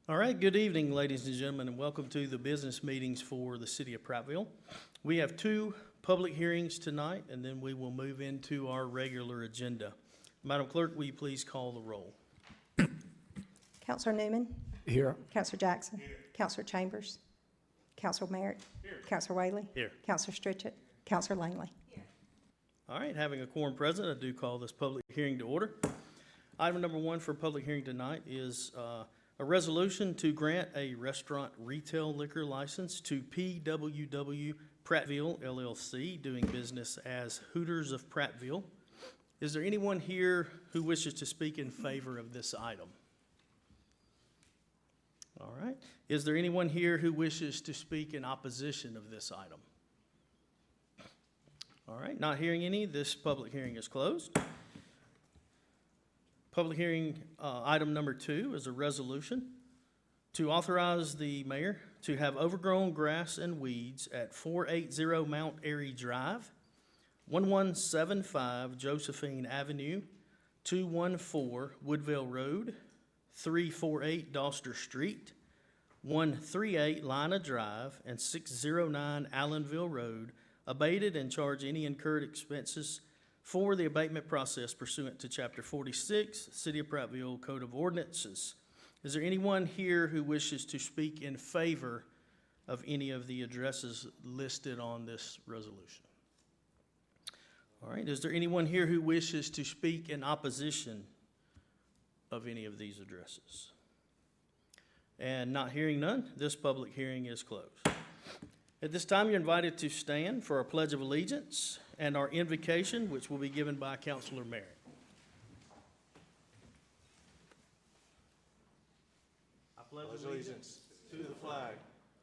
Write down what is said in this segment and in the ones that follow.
All right, good evening, ladies and gentlemen, and welcome to the business meetings for the City of Prattville. We have two public hearings tonight, and then we will move into our regular agenda. Madam Clerk, will you please call the roll? Councilor Newman. Here. Councilor Jackson. Here. Councilor Chambers. Councilor Merritt. Here. Councilor Whaley. Here. Councilor Stritchett. Councilor Langley. Here. All right, having a quorum present, I do call this public hearing to order. Item number one for public hearing tonight is a resolution to grant a restaurant retail liquor license to PWW Prattville LLC, doing business as Hooters of Prattville. Is there anyone here who wishes to speak in favor of this item? All right. Is there anyone here who wishes to speak in opposition of this item? All right. Not hearing any, this public hearing is closed. Public hearing item number two is a resolution to authorize the mayor to have overgrown grass and weeds at 480 Mount Airy Drive, 1175 Josephine Avenue, 214 Woodville Road, 348 Doster Street, 138 Lina Drive, and 609 Allenville Road, abated and charge any incurred expenses for the abatement process pursuant to Chapter 46, City of Prattville Code of Ordinances. Is there anyone here who wishes to speak in favor of any of the addresses listed on this resolution? All right, is there anyone here who wishes to speak in opposition of any of these addresses? And not hearing none, this public hearing is closed. At this time, you're invited to stand for our Pledge of Allegiance and our invocation, which will be given by Councilor Merritt. I pledge allegiance to the flag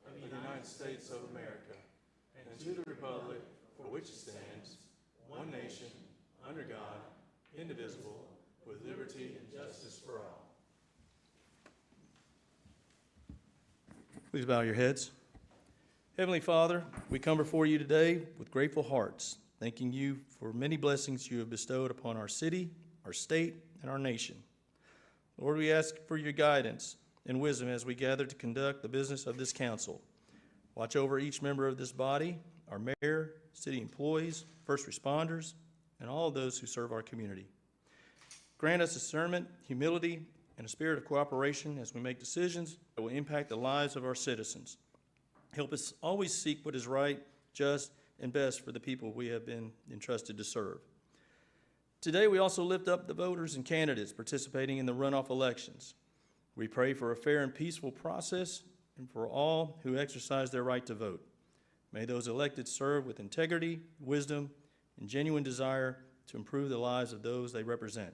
of the United States of America and to the republic for which it stands, one nation, under God, indivisible, with liberty and justice for all. Please bow your heads. Heavenly Father, we come before you today with grateful hearts, thanking you for many blessings you have bestowed upon our city, our state, and our nation. Lord, we ask for your guidance and wisdom as we gather to conduct the business of this council. Watch over each member of this body, our mayor, city employees, first responders, and all of those who serve our community. Grant us discernment, humility, and a spirit of cooperation as we make decisions that will impact the lives of our citizens. Help us always seek what is right, just, and best for the people we have been entrusted to serve. Today, we also lift up the voters and candidates participating in the runoff elections. We pray for a fair and peaceful process and for all who exercise their right to vote. May those elected serve with integrity, wisdom, and genuine desire to improve the lives of those they represent.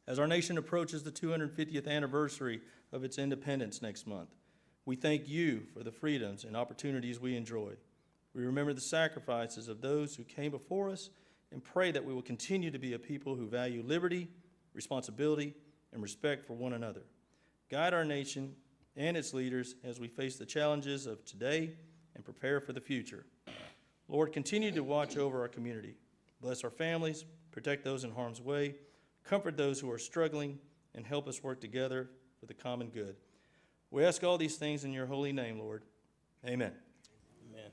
As our nation approaches the 250th anniversary of its independence next month, we thank you for the freedoms and opportunities we enjoy. We remember the sacrifices of those who came before us and pray that we will continue to be a people who value liberty, responsibility, and respect for one another. Guide our nation and its leaders as we face the challenges of today and prepare for the future. Lord, continue to watch over our community. Bless our families, protect those in harm's way, comfort those who are struggling, and help us work together for the common good. We ask all these things in your holy name, Lord. Amen. Amen.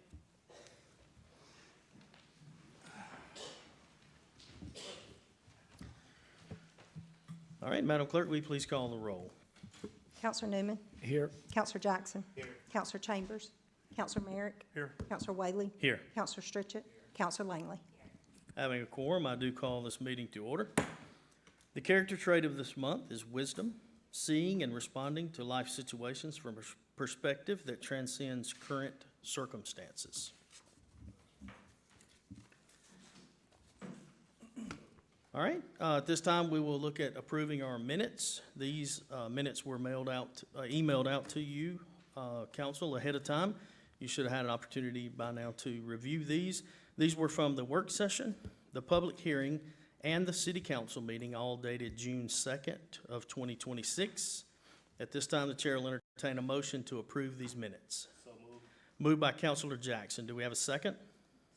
All right, Madam Clerk, will you please call the roll? Councilor Newman. Here. Councilor Jackson. Here. Councilor Chambers. Councilor Merritt. Here. Councilor Whaley. Here. Councilor Stritchett. Councilor Langley. Having a quorum, I do call this meeting to order. The character trait of this month is wisdom, seeing and responding to life situations from a perspective that transcends current circumstances. All right, at this time we will look at approving our minutes. These minutes were emailed out to you, council, ahead of time. You should have had an opportunity by now to review these. These were from the work session, the public hearing, and the city council meeting, all dated June 2nd of 2026. At this time, the chair will entertain a motion to approve these minutes. So moved. Moved by Councilor Jackson. Do we have a second?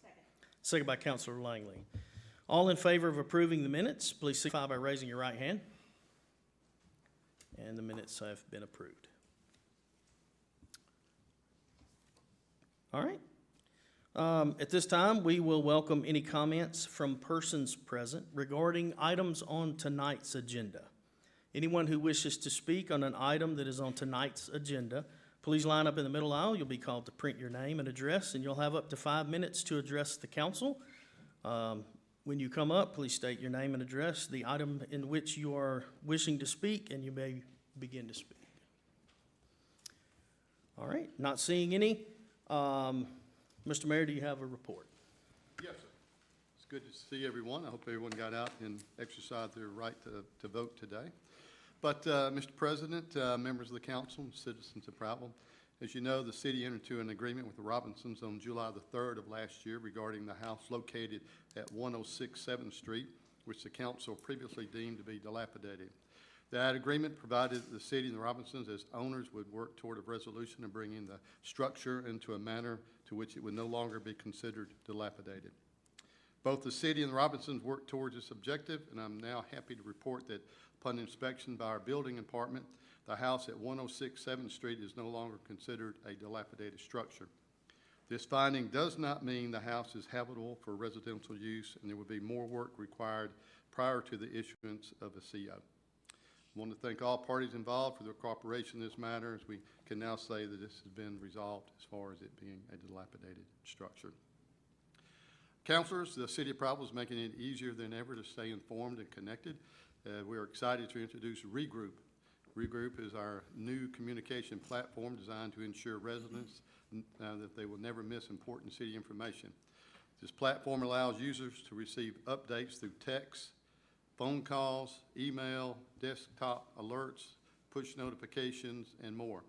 Second. Second by Councilor Langley. All in favor of approving the minutes, please signify by raising your right hand. And the minutes have been approved. All right. At this time, we will welcome any comments from persons present regarding items on tonight's agenda. Anyone who wishes to speak on an item that is on tonight's agenda, please line up in the middle aisle. You'll be called to print your name and address, and you'll have up to 5 minutes to address the council. When you come up, please state your name and address, the item in which you are wishing to speak, and you may begin to speak. All right, not seeing any. Mr. Mayor, do you have a report? Yes, sir. It's good to see everyone. I hope everyone got out and exercised their right to vote today. But, Mr. President, members of the council, and citizens of Prattville, as you know, the city entered into an agreement with the Robinsons on July the 3rd of last year regarding the house located at 106 7th Street, which the council previously deemed to be dilapidated. That agreement provided that the city and the Robinsons as owners would work toward a resolution of bringing the structure into a manner to which it would no longer be considered dilapidated. Both the city and the Robinsons worked towards this objective, and I'm now happy to report that upon inspection by our building department, the house at 106 7th Street is no longer considered a dilapidated structure. This finding does not mean the house is habitable for residential use, and there would be more work required prior to the issuance of a CO. I want to thank all parties involved for their cooperation in this matter, as we can now say that this has been resolved as far as it being a dilapidated structure. Councilors, the City of Prattville is making it easier than ever to stay informed and connected. We are excited to introduce Regroup. Regroup is our new communication platform designed to ensure residents that they will never miss important city information. This platform allows users to receive updates through text, phone calls, email, desktop alerts, push notifications, and more.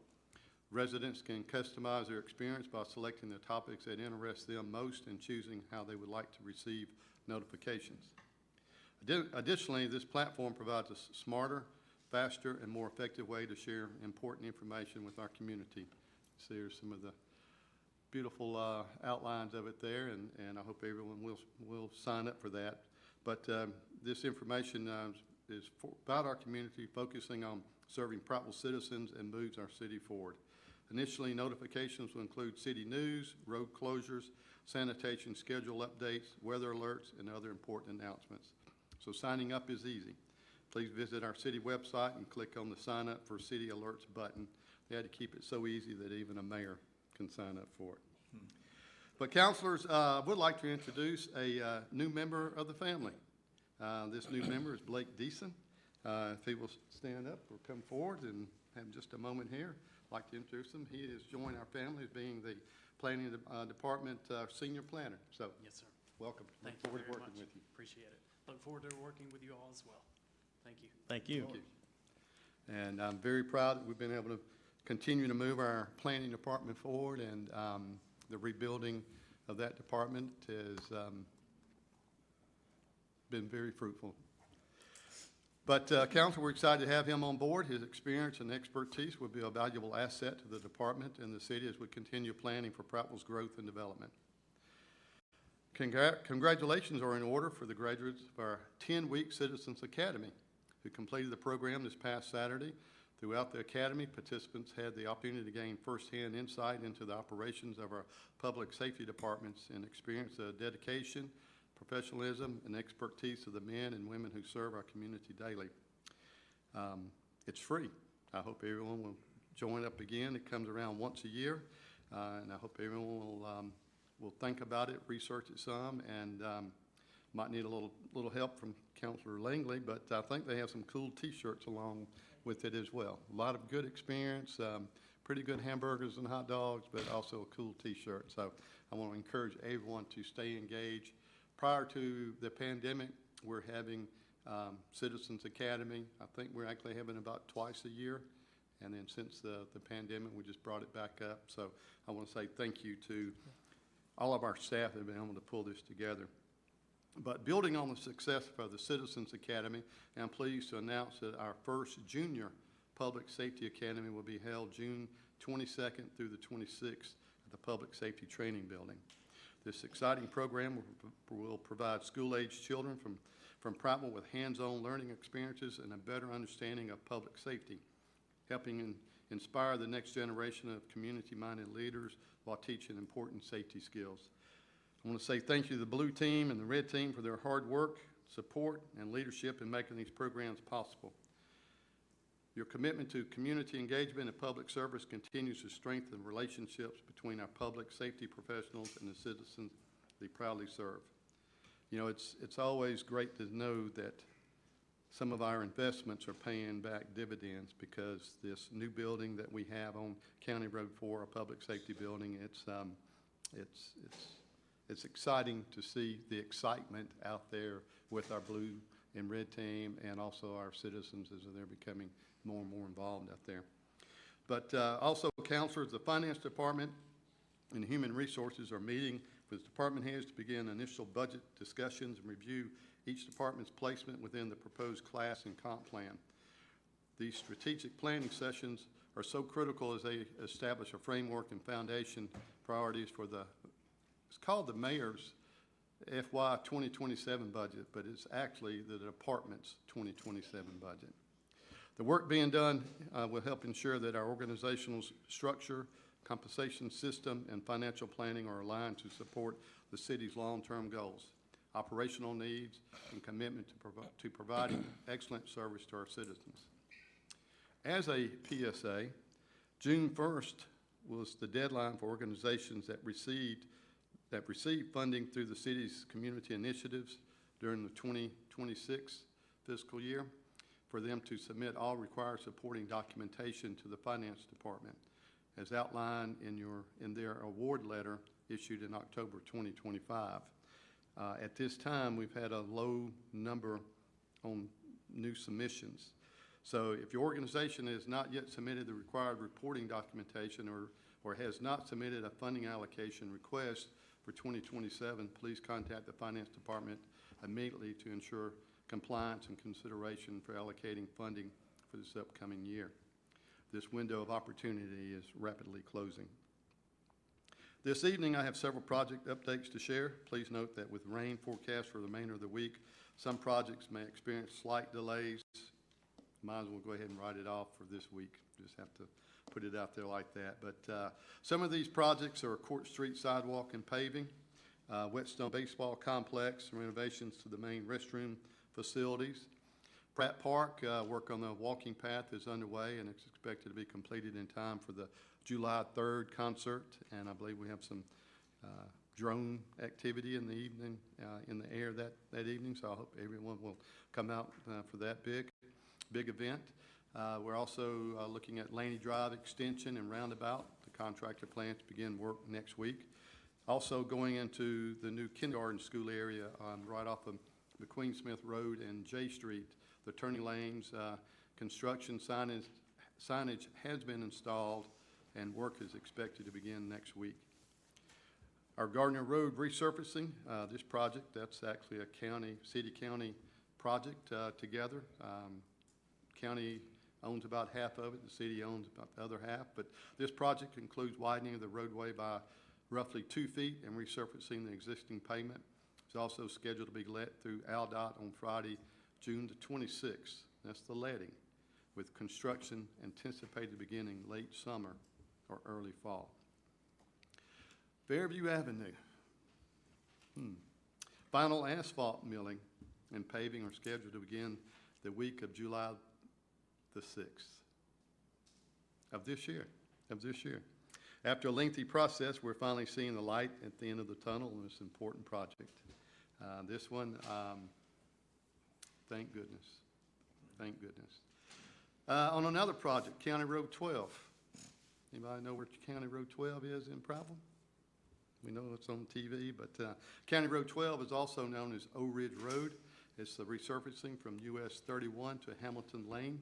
Residents can customize their experience by selecting the topics that interest them most and choosing how they would like to receive notifications. Additionally, this platform provides a smarter, faster, and more effective way to share important information with our community. So there's some of the beautiful outlines of it there, and I hope everyone will sign up for that. But this information is about our community, focusing on serving Prattville citizens, and moves our city forward. Initially, notifications will include city news, road closures, sanitation schedule updates, weather alerts, and other important announcements. So signing up is easy. Please visit our city website and click on the Sign Up for City Alerts button. They had to keep it so easy that even a mayor can sign up for it. But councilors, I would like to introduce a new member of the family. This new member is Blake Deason. If he will stand up or come forward and have just a moment here, I'd like to introduce him. He has joined our family as being the planning department senior planner. So, Yes, sir. welcome. Thank Look you forward to very working much. with you. Appreciate it. Look forward to working with you all as well. Thank you. Thank you. Thank you. And I'm very proud that we've been able to continue to move our planning department forward, and the rebuilding of that department has been very fruitful. But council, we're excited to have him on board. His experience and expertise will be a valuable asset to the department and the city as we continue planning for Prattville's growth and development. Congratulations are in order for the graduates of our 10-week Citizens Academy who completed the program this past Saturday. Throughout the academy, participants had the opportunity to gain firsthand insight into the operations of our public safety departments and experience the dedication, professionalism, and expertise of the men and women who serve our community daily. It's free. I hope everyone will join up again. It comes around once a year, and I hope everyone will think about it, research it some, and might need a little help from Councilor Langley, but I think they have some cool T-shirts along with it as well. A lot of good experience, pretty good hamburgers and hot dogs, but also a cool T-shirt. So I want to encourage everyone to stay engaged. Prior to the pandemic, we're having Citizens Academy. I think we're actually having about twice a year. And then since the pandemic, we just brought it back up. So I want to say thank you to all of our staff that have been able to pull this together. But building on the success of the Citizens Academy, I'm pleased to announce that our first junior Public Safety Academy will be held June 22nd through the 26th at the Public Safety Training Building. This exciting program will provide school-age children from Prattville with hands-on learning experiences and a better understanding of public safety, helping inspire the next generation of community-minded leaders while teaching important safety skills. I want to say thank you to the blue team and the red team for their hard work, support, and leadership in making these programs possible. Your commitment to community engagement and public service continues to strengthen relationships between our public safety professionals and the citizens they proudly serve. You know, it's always great to know that some of our investments are paying back dividends, because this new building that we have on County Road 4, a public safety building, it's exciting to see the excitement out there with our blue and red team, and also our citizens as they're becoming more and more involved out there. But also, counselors, the Finance Department and Human Resources are meeting with department heads to begin initial budget discussions and review each department's placement within the proposed class and comp plan. These strategic planning sessions are so critical as they establish a framework and foundation priorities for it's called the mayor's FY 2027 budget, but it's actually the department's 2027 budget. The work being done will help ensure that our organizational structure, compensation system, and financial planning are aligned to support the city's long-term goals, operational needs, and commitment to providing excellent service to our citizens. As a PSA, June 1st was the deadline for organizations that received funding through the city's community initiatives during the 2026 fiscal year for them to submit all required supporting documentation to the Finance Department, as outlined in their award letter issued in October 2025. At this time, we've had a low number on new submissions. So if your organization has not yet submitted the required reporting documentation or has not submitted a funding allocation request for 2027, please contact the Finance Department immediately to ensure compliance and consideration for allocating funding for this upcoming year. This window of opportunity is rapidly closing. This evening, I have several project updates to share. Please note that with rain forecast for the remainder of the week, some projects may experience slight delays. Might as well go ahead and write it off for this week. Just have to put it out there like that. But some of these projects are Court Street sidewalk and paving, Whetstone Baseball Complex, renovations to the main restroom facilities. Pratt Park, work on the walking path is underway, and it's expected to be completed in time for the July 3rd concert. And I believe we have some drone activity in the evening, in the air that evening, so I hope everyone will come out for that big event. We're also looking at Laney Drive extension and roundabout. The contractor plans to begin work next week. Also going into the new kindergarten school area right off of McQueen Smith Road and J Street. The turning lanes, construction signage has been installed, and work is expected to begin next week. Our Gardner Road resurfacing, this project, that's actually a city-county project together. County owns about half of it, the city owns about the other half, but this project includes widening of the roadway by roughly 2 feet and resurfacing the existing pavement. It's also scheduled to be let through AlDOT on Friday, June the 26th. That's the letting, with construction anticipated beginning late summer or early fall. Fairview Avenue. Final asphalt milling and paving are scheduled to begin the week of July the 6th of this year. After a lengthy process, we're finally seeing the light at the end of the tunnel in this important project. This one, thank goodness. On another project, County Road 12. Anybody know where County Road 12 is in Prattville? We know it's on TV, but County Road 12 is also known as O Ridge Road. It's the resurfacing from US 31 to Hamilton Lane.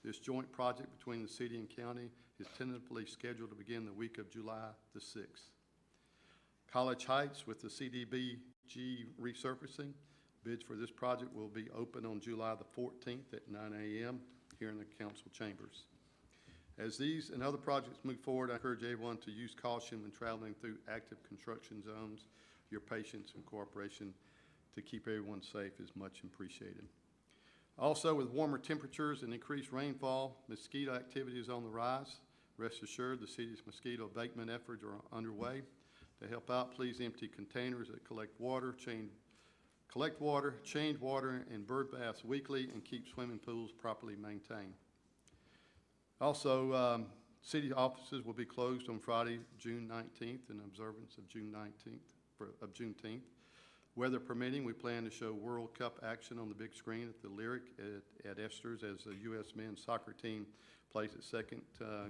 This joint project between the city and county is tentatively scheduled to begin the week of July the 6th. College Heights with the CDBG resurfacing. Bids for this project will be open on July the 14th at 9 a.m. here in the council chambers. As these and other projects move forward, I encourage everyone to use caution when traveling through active construction zones. Your patience and cooperation to keep everyone safe is much appreciated. Also, with warmer temperatures and increased rainfall, mosquito activity is on the rise. Rest assured, the city's mosquito abatement efforts are underway. To help out, please empty containers that collect water, change water and bird baths weekly, and keep swimming pools properly maintained. Also, city offices will be closed on Friday, June 19th, in observance of Juneteenth. Weather permitting, we plan to show World Cup action on the big screen at the Lyric at Esther's as the U.S. men's soccer team plays its second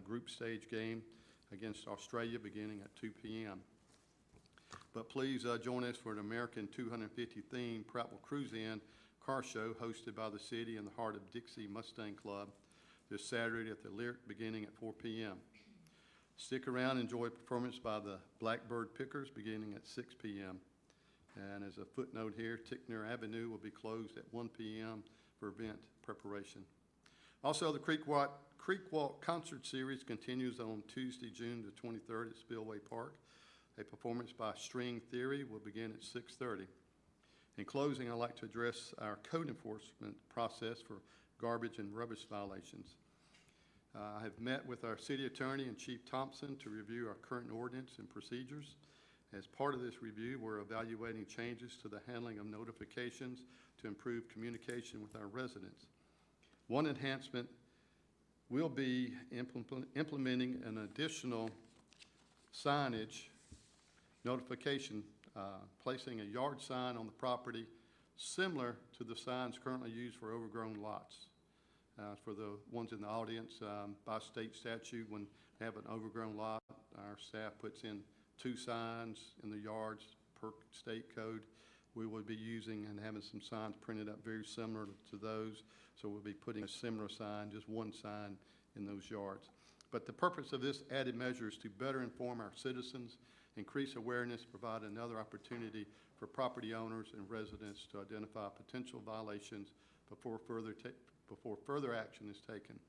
group stage game against Australia beginning at 2 p.m. But please join us for an American 250 theme Prattville Cruise-In car show hosted by the city in the heart of Dixie Mustang Club this Saturday at the Lyric beginning at 4 p.m. Stick around and enjoy a performance by the Blackbird Pickers beginning at 6 p.m. And as a footnote here, Tickner Avenue will be closed at 1 p.m. for event preparation. Also, the Creek Walk Concert Series continues on Tuesday, June the 23rd at Spillway Park. A performance by String Theory will begin at 6:30. In closing, I'd like to address our code enforcement process for garbage and rubbish violations. I have met with our city attorney and Chief Thompson to review our current ordinance and procedures. As part of this review, we're evaluating changes to the handling of notifications to improve communication with our residents. One enhancement will be implementing an additional signage notification, placing a yard sign on the property similar to the signs currently used for overgrown lots. For the ones in the audience, by state statute, when they have an overgrown lot, our staff puts in 2 signs in the yards per state code. We will be using and having some signs printed up very similar to those. So we'll be putting a similar sign, just 1 sign in those yards. But the purpose of this added measure is to better inform our citizens, increase awareness, provide another opportunity for property owners and residents to identify potential violations before further action is taken.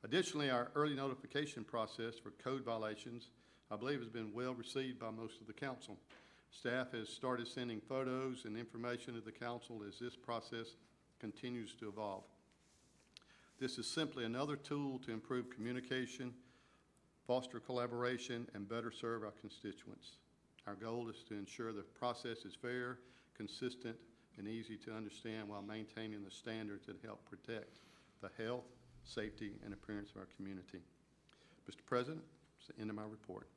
Additionally, our early notification process for code violations, I believe, has been well received by most of the council. Staff has started sending photos and information to the council as this process continues to evolve. This is simply another tool to improve communication, foster collaboration, and better serve our constituents. Our goal is to ensure the process is fair, consistent, and easy to understand while maintaining the standards that help protect the health, safety, and appearance of our community. Mr. President, that's the end of my report.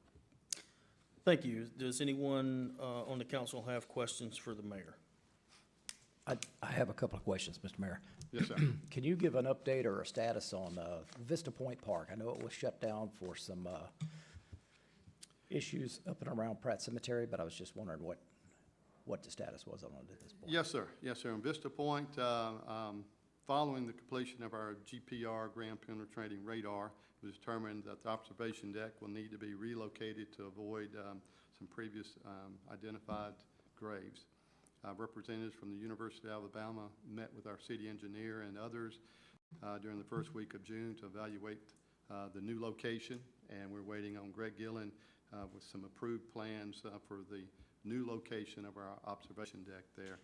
Thank you. Does anyone on the council have questions for the mayor? I have a couple of questions, Mr. Mayor. Yes, sir. Can you give an update or a status on Vista Point Park? I know it was shut down for some issues up and around Pratt Cemetery, but I was just wondering what the status was on it at this point. Yes, sir. Yes, sir. In Vista Point, following the completion of our GPR, ground penetrating radar, it was determined that the observation deck will need to be relocated to avoid some previous identified graves. Representatives from the University of Alabama met with our city engineer and others during the first week of June to evaluate the new location, and we're waiting on Greg Gillen with some approved plans for the new location of our observation deck there.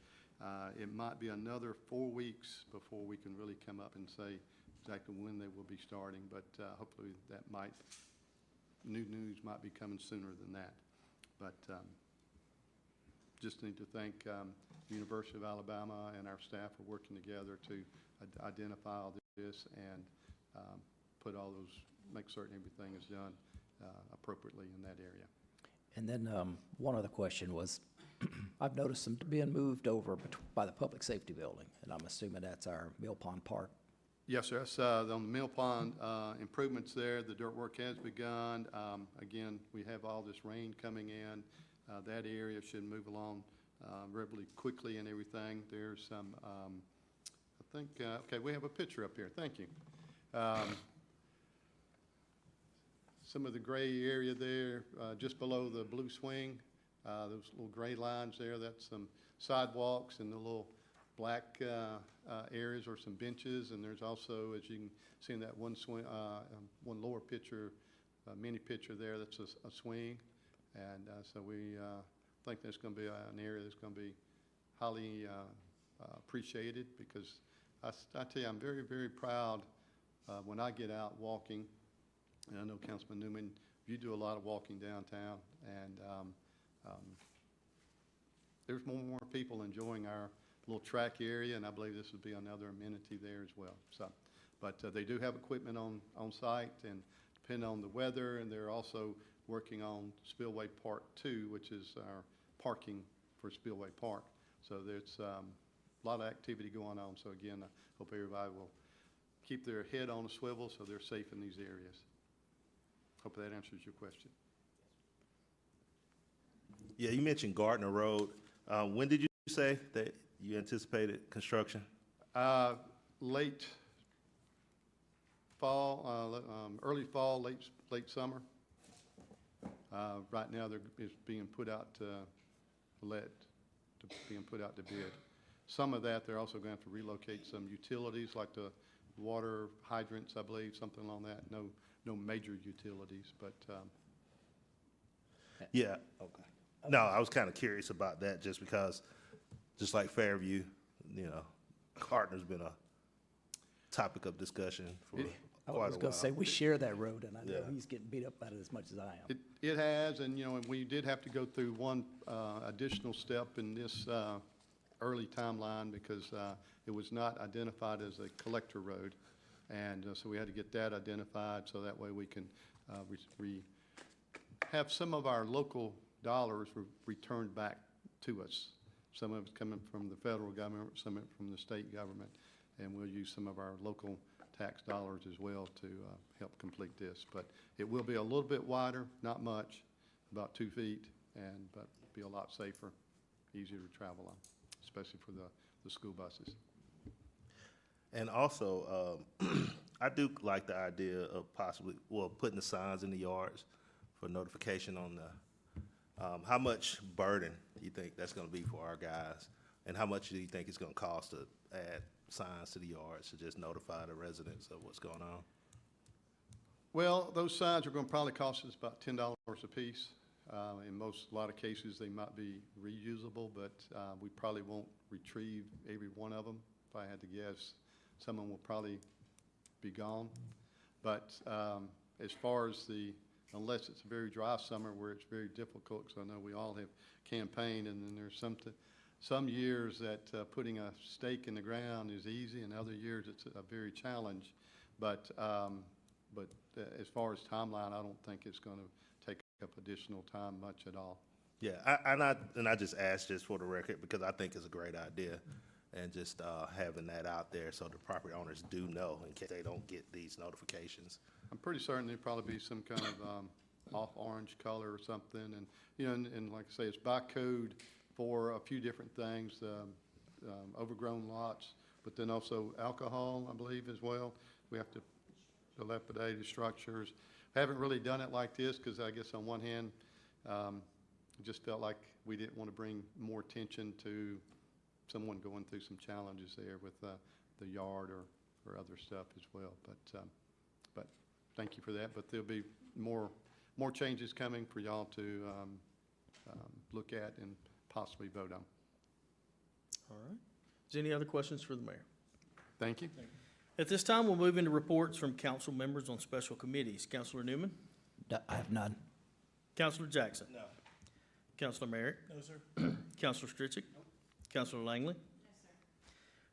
It might be another 4 weeks before we can really come up and say exactly when they will be starting, but hopefully that new news might be coming sooner than that. But just need to thank the University of Alabama and our staff for working together to identify all this and make certain everything is done appropriately in that area. And then one other question was, I've noticed them being moved over by the Public Safety Building, and I'm assuming that's our Mill Pond Park. Yes, sir. That's on the Mill Pond improvements there. The dirt work has begun. Again, we have all this rain coming in. That area should move along really quickly and everything. There's some, I think, okay, we have a picture up here. Thank you. Some of the gray area there, just below the blue swing, those little gray lines there, that's some sidewalks, and the little black areas are some benches, and there's also, as you can see in that one one lower picture, mini picture there, that's a swing. And so we think there's going to be an area that's going to be highly appreciated, because I tell you, I'm very, very proud when I get out walking, and I know Councilman Newman, you do a lot of walking downtown, and there's more and more people enjoying our little track area, and I believe this would be another amenity there as well. So, but they do have equipment on site, and depending on the weather, and they're also working on Spillway Park 2, which is our parking for Spillway Park. So there's a lot of activity going on. So again, I hope everybody will keep their head on a swivel so they're safe in these areas. Hope that answers your question. Yeah, you mentioned Gardner Road. When did you say that you anticipated construction? Late fall, early fall, late summer. Right now, it's being put out to being put out to bid. Some of that, they're also going to have to relocate some utilities, like the water hydrants, I believe, something along that. No major utilities, but Yeah, okay. No, I was kind of curious about that just because, just like Fairview, you know, Gardner's been a topic of discussion for I quite a was while. gonna say, we share that road, and I know Yeah. he's getting beat up about it as much as I am. it has, and, you know, and we did have to go through one additional step in this early timeline because it was not identified as a collector road. And so we had to get that identified so that way we can have some of our local dollars returned back to us. Some of it's coming from the federal government, some of it from the state government, and we'll use some of our local tax dollars as well to help complete this. But it will be a little bit wider, not much, about 2 feet, but be a lot safer, easier to travel on, especially for the school buses. And also, I do like the idea of possibly, well, putting the signs in the yards for notification on the, how much burden do you think that's gonna be for our guys? And how much do you think it's gonna cost to add signs to the yards to just notify the residents of what's going on? Well, those signs are going to probably cost us about $10 a piece. In a lot of cases, they might be reusable, but we probably won't retrieve every one of them. If I had to guess, some of them will probably be gone. But as far as unless it's a very dry summer where it's very difficult, because I know we all have campaigned, and then there's some years that putting a stake in the ground is easy, and other years it's a very challenge. But as far as timeline, I don't think it's going to take up additional time much at all. Yeah, I just asked just for the record because I think it's a great idea. And just having that out there so the property owners do know in case they don't get these notifications. I'm pretty certain there'd probably be some kind of off orange color or something. And, you know, and like I say, it's by code for a few different things, overgrown lots, but then also alcohol, I believe, as well. We have to dilapidated structures. Haven't really done it like this because I guess on one hand, it just felt like we didn't want to bring more attention to someone going through some challenges there with the yard or other stuff as well. But thank you for that. But there'll be more changes coming for y'all to look at and possibly vote on. All right. Is there any other questions for the mayor? Thank you. At this time, we'll move into reports from council members on special committees. Councilor Newman? I have none. Councilor Jackson? No. Councilor Merritt? No, sir. Councilor Stritchick? Councilor Langley? No, sir.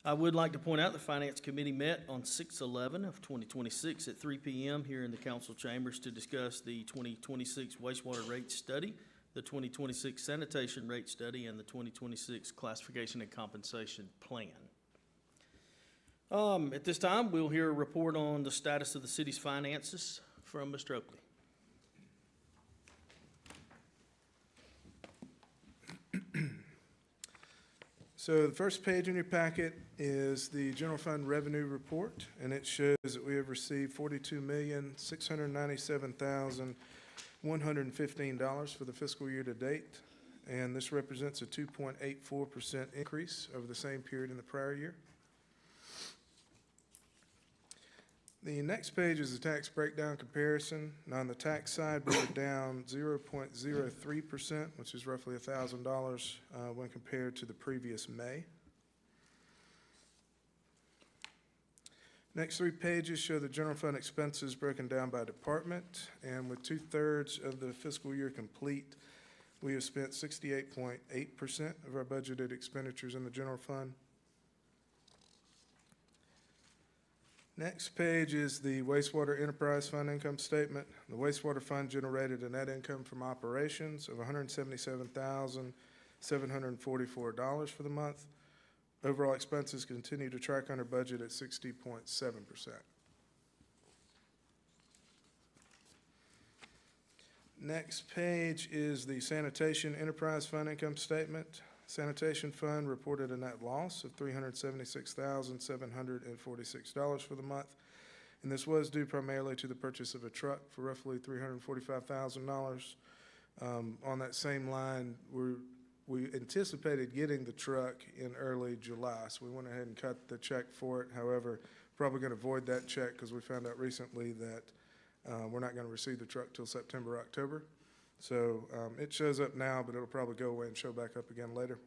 I would like to point out the Finance Committee met on 6/11 of 2026 at 3 p.m. here in the council chambers to discuss the 2026 wastewater rate study, the 2026 sanitation rate study, and the 2026 classification and compensation plan. At this time, we'll hear a report on the status of the city's finances from Mr. Oakley. So the first page in your packet is the general fund revenue report, and it shows that we have received $42,697,115 for the fiscal year to date, and this represents a 2.84% increase over the same period in the prior year. The next page is the tax breakdown comparison. Now, on the tax side, we were down 0.03%, which is roughly $1,000 when compared to the previous May. Next three pages show the general fund expenses broken down by department, and with 2/3 of the fiscal year complete, we have spent 68.8% of our budgeted expenditures in the general fund. Next page is the wastewater enterprise fund income statement. The wastewater fund generated a net income from operations of $177,744 for the month. Overall expenses continue to track under budget at 60.7%. Next page is the sanitation enterprise fund income statement. Sanitation fund reported a net loss of $376,746 for the month, and this was due primarily to the purchase of a truck for roughly $345,000. On that same line, we anticipated getting the truck in early July, so we went ahead and cut the check for it. However, probably going to void that check because we found out recently that we're not going to receive the truck till September, October. So it shows up now, but it'll probably go away and show back up again later.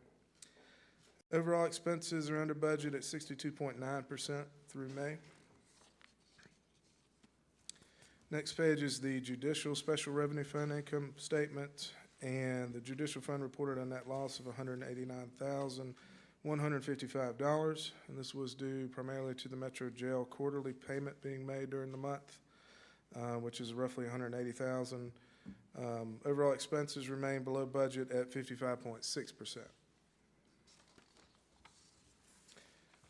Overall expenses are under budget at 62.9% through May. Next page is the judicial special revenue fund income statement, and the judicial fund reported a net loss of $189,155, and this was due primarily to the Metro Jail quarterly payment being made during the month, which is roughly $180,000. Overall expenses remain below budget at 55.6%.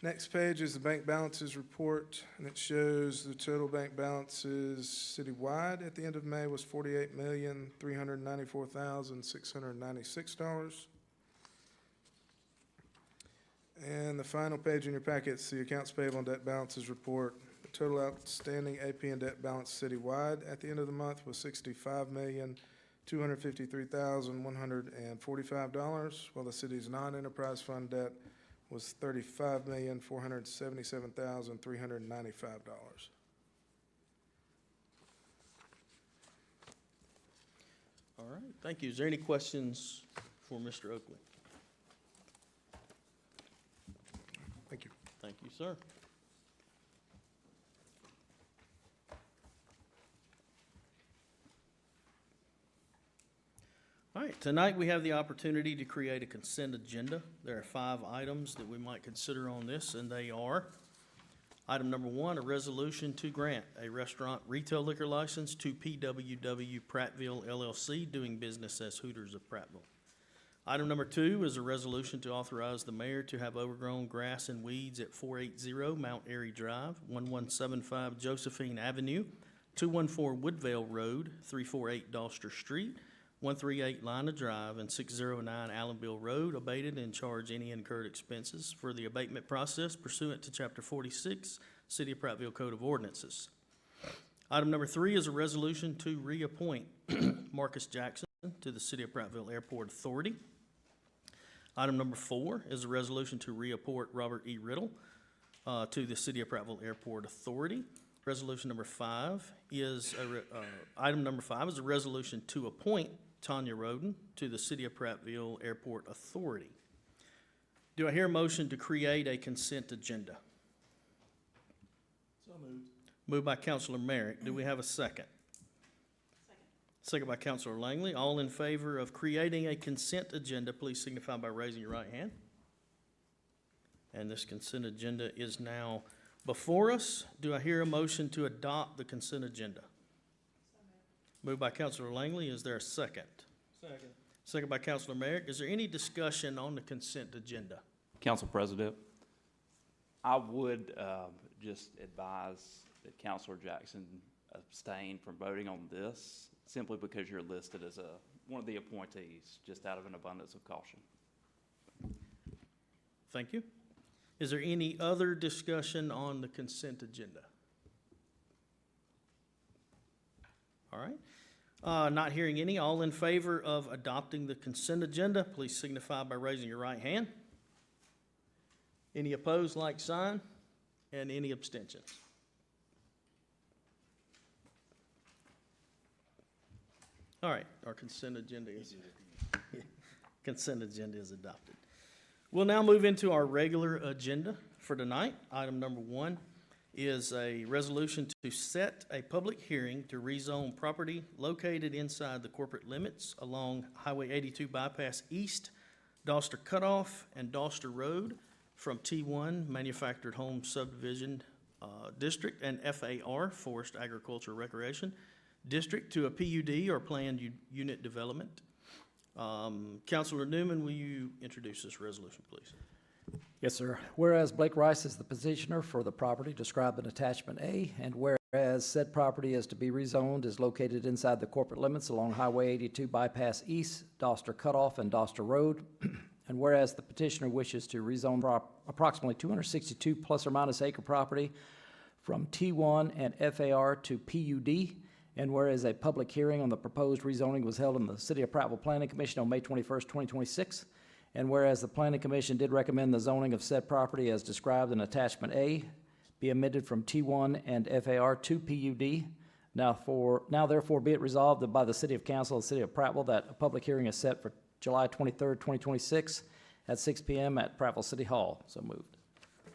Next page is the bank balances report, and it shows the total bank balances citywide at the end of May was $48,394,696. And the final page in your packet is the accounts payable and debt balances report. The total outstanding AP and debt balance citywide at the end of the month was $65,253,145, while the city's non-enterprise fund debt was $35,477,395. All right, thank you. Is there any questions for Mr. Oakley? Thank you. Thank you, sir. All right, tonight we have the opportunity to create a consent agenda. There are 5 items that we might consider on this, and they are: item number 1, a resolution to grant a restaurant retail liquor license to PWW Prattville LLC, doing business as Hooters of Prattville. Item number 2 is a resolution to authorize the mayor to have overgrown grass and weeds at 480 Mount Airy Drive, 1175 Josephine Avenue, 214 Woodvale Road, 348 Doster Street, 138 Lina Drive, and 609 Allenville Road, abated and charge any incurred expenses for the abatement process pursuant to Chapter 46, City of Prattville Code of Ordinances. Item number 3 is a resolution to reappoint Marcus Jackson to the City of Prattville Airport Authority. Item number 4 is a resolution to reappoint Robert E. Riddle to the City of Prattville Airport Authority. Resolution number 5 is item number 5 is a resolution to appoint Tanya Roden to the City of Prattville Airport Authority. Do I hear a motion to create a consent agenda? So moved. Moved by Councilor Merrick. Do we have a second? Second by Councilor Langley. All in favor of creating a consent agenda, please signify by raising your right hand. And this consent agenda is now before us. Do I hear a motion to adopt the consent agenda? Moved by Councilor Langley. Is there a second? Second. Second by Councilor Merrick. Is there any discussion on the consent agenda? Council President, I would just advise that Councilor Jackson abstain from voting on this simply because you're listed as one of the appointees, just out of an abundance of caution. Thank you. Is there any other discussion on the consent agenda? All right. Not hearing any. All in favor of adopting the consent agenda, please signify by raising your right hand. Any opposed, like sign, and any abstentions? All right, our consent agenda is adopted. We'll now move into our regular agenda for tonight. Item number 1 is a resolution to set a public hearing to rezone property located inside the corporate limits along Highway 82 bypass east, Doster Cutoff, and Doster Road from T1 Manufactured Home Subdivision District and FAR, Forest Agriculture Recreation District, to a PUD or Planned Unit Development. Councilor Newman, will you introduce this resolution, please? Yes, sir. Whereas Blake Rice is the petitioner for the property described in Attachment A, and whereas said property is to be rezoned, is located inside the corporate limits along Highway 82 bypass east, Doster Cutoff, and Doster Road, and whereas the petitioner wishes to rezone approximately 262 plus or minus acre property from T1 and FAR to PUD, and whereas a public hearing on the proposed rezoning was held in the City of Prattville Planning Commission on May 21st, 2026, and whereas the Planning Commission did recommend the zoning of said property as described in Attachment A be amended from T1 and FAR to PUD, now therefore be it resolved that by the City of Council of the City of Prattville that a public hearing is set for July 23rd, 2026 at 6 p.m. at Prattville City Hall. So moved.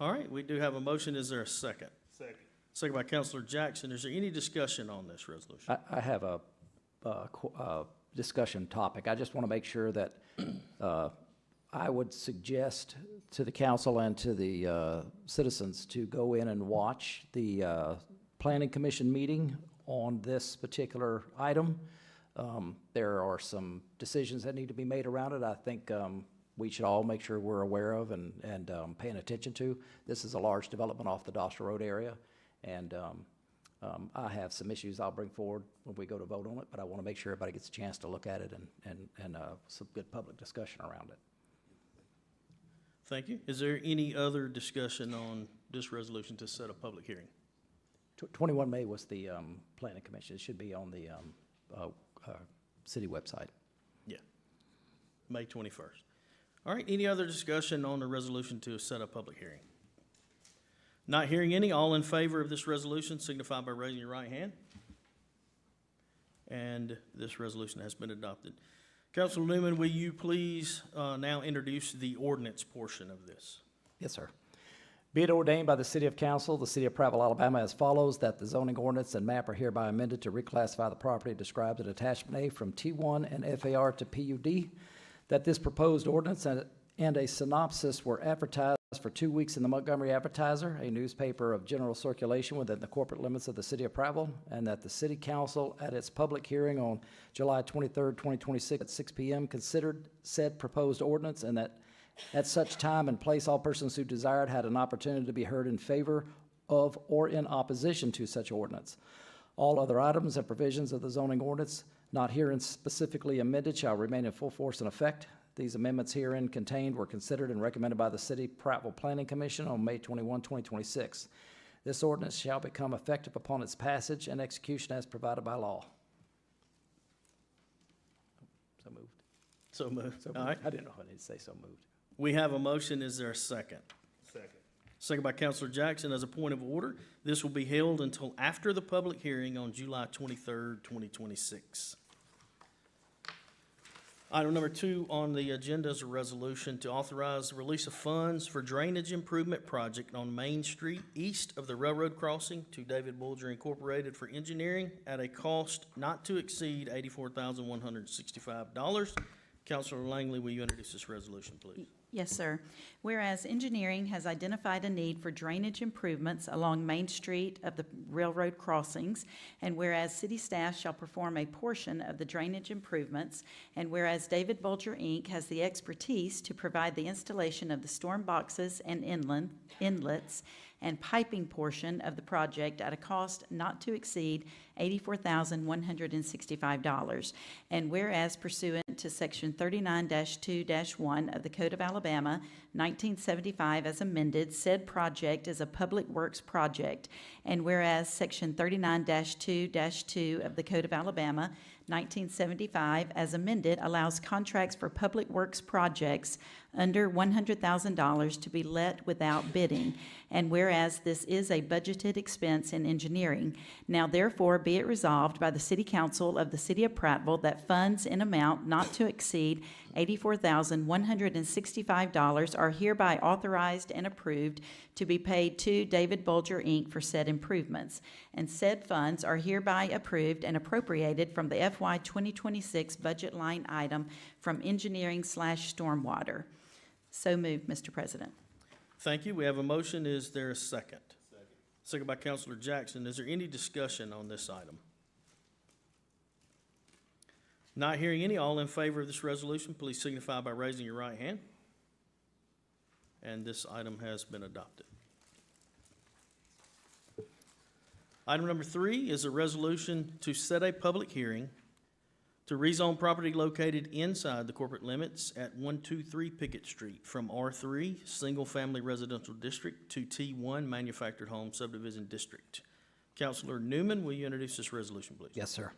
All right, we do have a motion. Is there a second? Second. Second by Councilor Jackson. Is there any discussion on this resolution? I have a discussion topic. I just want to make sure that I would suggest to the council and to the citizens to go in and watch the Planning Commission meeting on this particular item. There are some decisions that need to be made around it. I think we should all make sure we're aware of and paying attention to. This is a large development off the Doster Road area, and I have some issues I'll bring forward when we go to vote on it, but I want to make sure everybody gets a chance to look at it and some good public discussion around it. Thank you. Is there any other discussion on this resolution to set a public hearing? 21 May was the Planning Commission. It should be on the city website. Yeah, May 21st. All right, any other discussion on the resolution to set a public hearing? Not hearing any, all in favor of this resolution signify by raising your right hand. And this resolution has been adopted. Councilor Newman, will you please now introduce the ordinance portion of this? Yes, sir. Be it ordained by the City of Council, the City of Prattville, Alabama, as follows, that the zoning ordinance and map are hereby amended to reclassify the property described in Attachment A from T1 and FAR to PUD, that this proposed ordinance and a synopsis were advertised for 2 weeks in the Montgomery Advertiser, a newspaper of general circulation within the corporate limits of the City of Prattville, and that the City Council, at its public hearing on July 23rd, 2026 at 6 p.m., considered said proposed ordinance, and that at such time and place all persons who desired had an opportunity to be heard in favor of or in opposition to such ordinance. All other items and provisions of the zoning ordinance not herein specifically amended shall remain in full force and effect. These amendments herein contained were considered and recommended by the City Prattville Planning Commission on May 21, 2026. This ordinance shall become effective upon its passage and execution as provided by law. So moved. So moved. So All right. moved. I didn't know if I needed to say so moved. We have a motion. Is there a second? Second. Second by Councilor Jackson. As a point of order, this will be held until after the public hearing on July 23rd, 2026. Item number 2 on the agenda is a resolution to authorize the release of funds for drainage improvement project on Main Street east of the railroad crossing to David Bulger Incorporated for engineering at a cost not to exceed $84,165. Councilor Langley, will you introduce this resolution, please? Yes, sir. Whereas engineering has identified a need for drainage improvements along Main Street of the railroad crossings, and whereas city staff shall perform a portion of the drainage improvements, and whereas David Bulger, Inc. has the expertise to provide the installation of the storm boxes and inlets and piping portion of the project at a cost not to exceed $84,165. And whereas pursuant to Section 39-2-1 of the Code of Alabama, 1975 as amended, said project is a public works project. And whereas Section 39-2-2 of the Code of Alabama, 1975 as amended, allows contracts for public works projects under $100,000 to be let without bidding. And whereas this is a budgeted expense in engineering, now therefore be it resolved by the City Council of the City of Prattville that funds in amount not to exceed $84,165 are hereby authorized and approved to be paid to David Bolger, Inc. for said improvements. And said funds are hereby approved and appropriated from the FY 2026 budget line item from engineering/stormwater. So moved, Mr. President. Thank you. We have a motion. Is there a second? Second by Counselor Jackson. Is there any discussion on this item? Not hearing any. All in favor of this resolution, please signify by raising your right hand. And this item has been adopted. Item number 3 is a resolution to set a public hearing to rezone property located inside the corporate limits at 123 Pickett Street from R3 Single Family Residential District to T1 Manufactured Home Subdivision District. Counselor Newman, will you introduce this resolution, please? Yes, sir.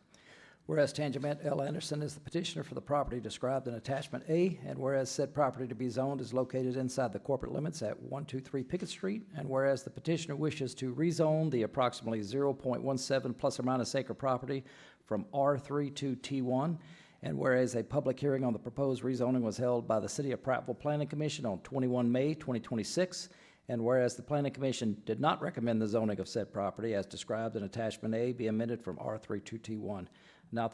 Whereas Tangimet L. Anderson is the petitioner for the property described in Attachment A, and whereas said property to be zoned is located inside the corporate limits at 123 Pickett Street, and whereas the petitioner wishes to rezone the approximately 0.17 plus or minus acre property from R3 to T1, and whereas a public hearing on the proposed rezoning was held by the City of Prattville Planning Commission on 21 May 2026, and whereas the Planning Commission did not recommend the zoning of said property as described in Attachment A be amended from R3 to T1. Now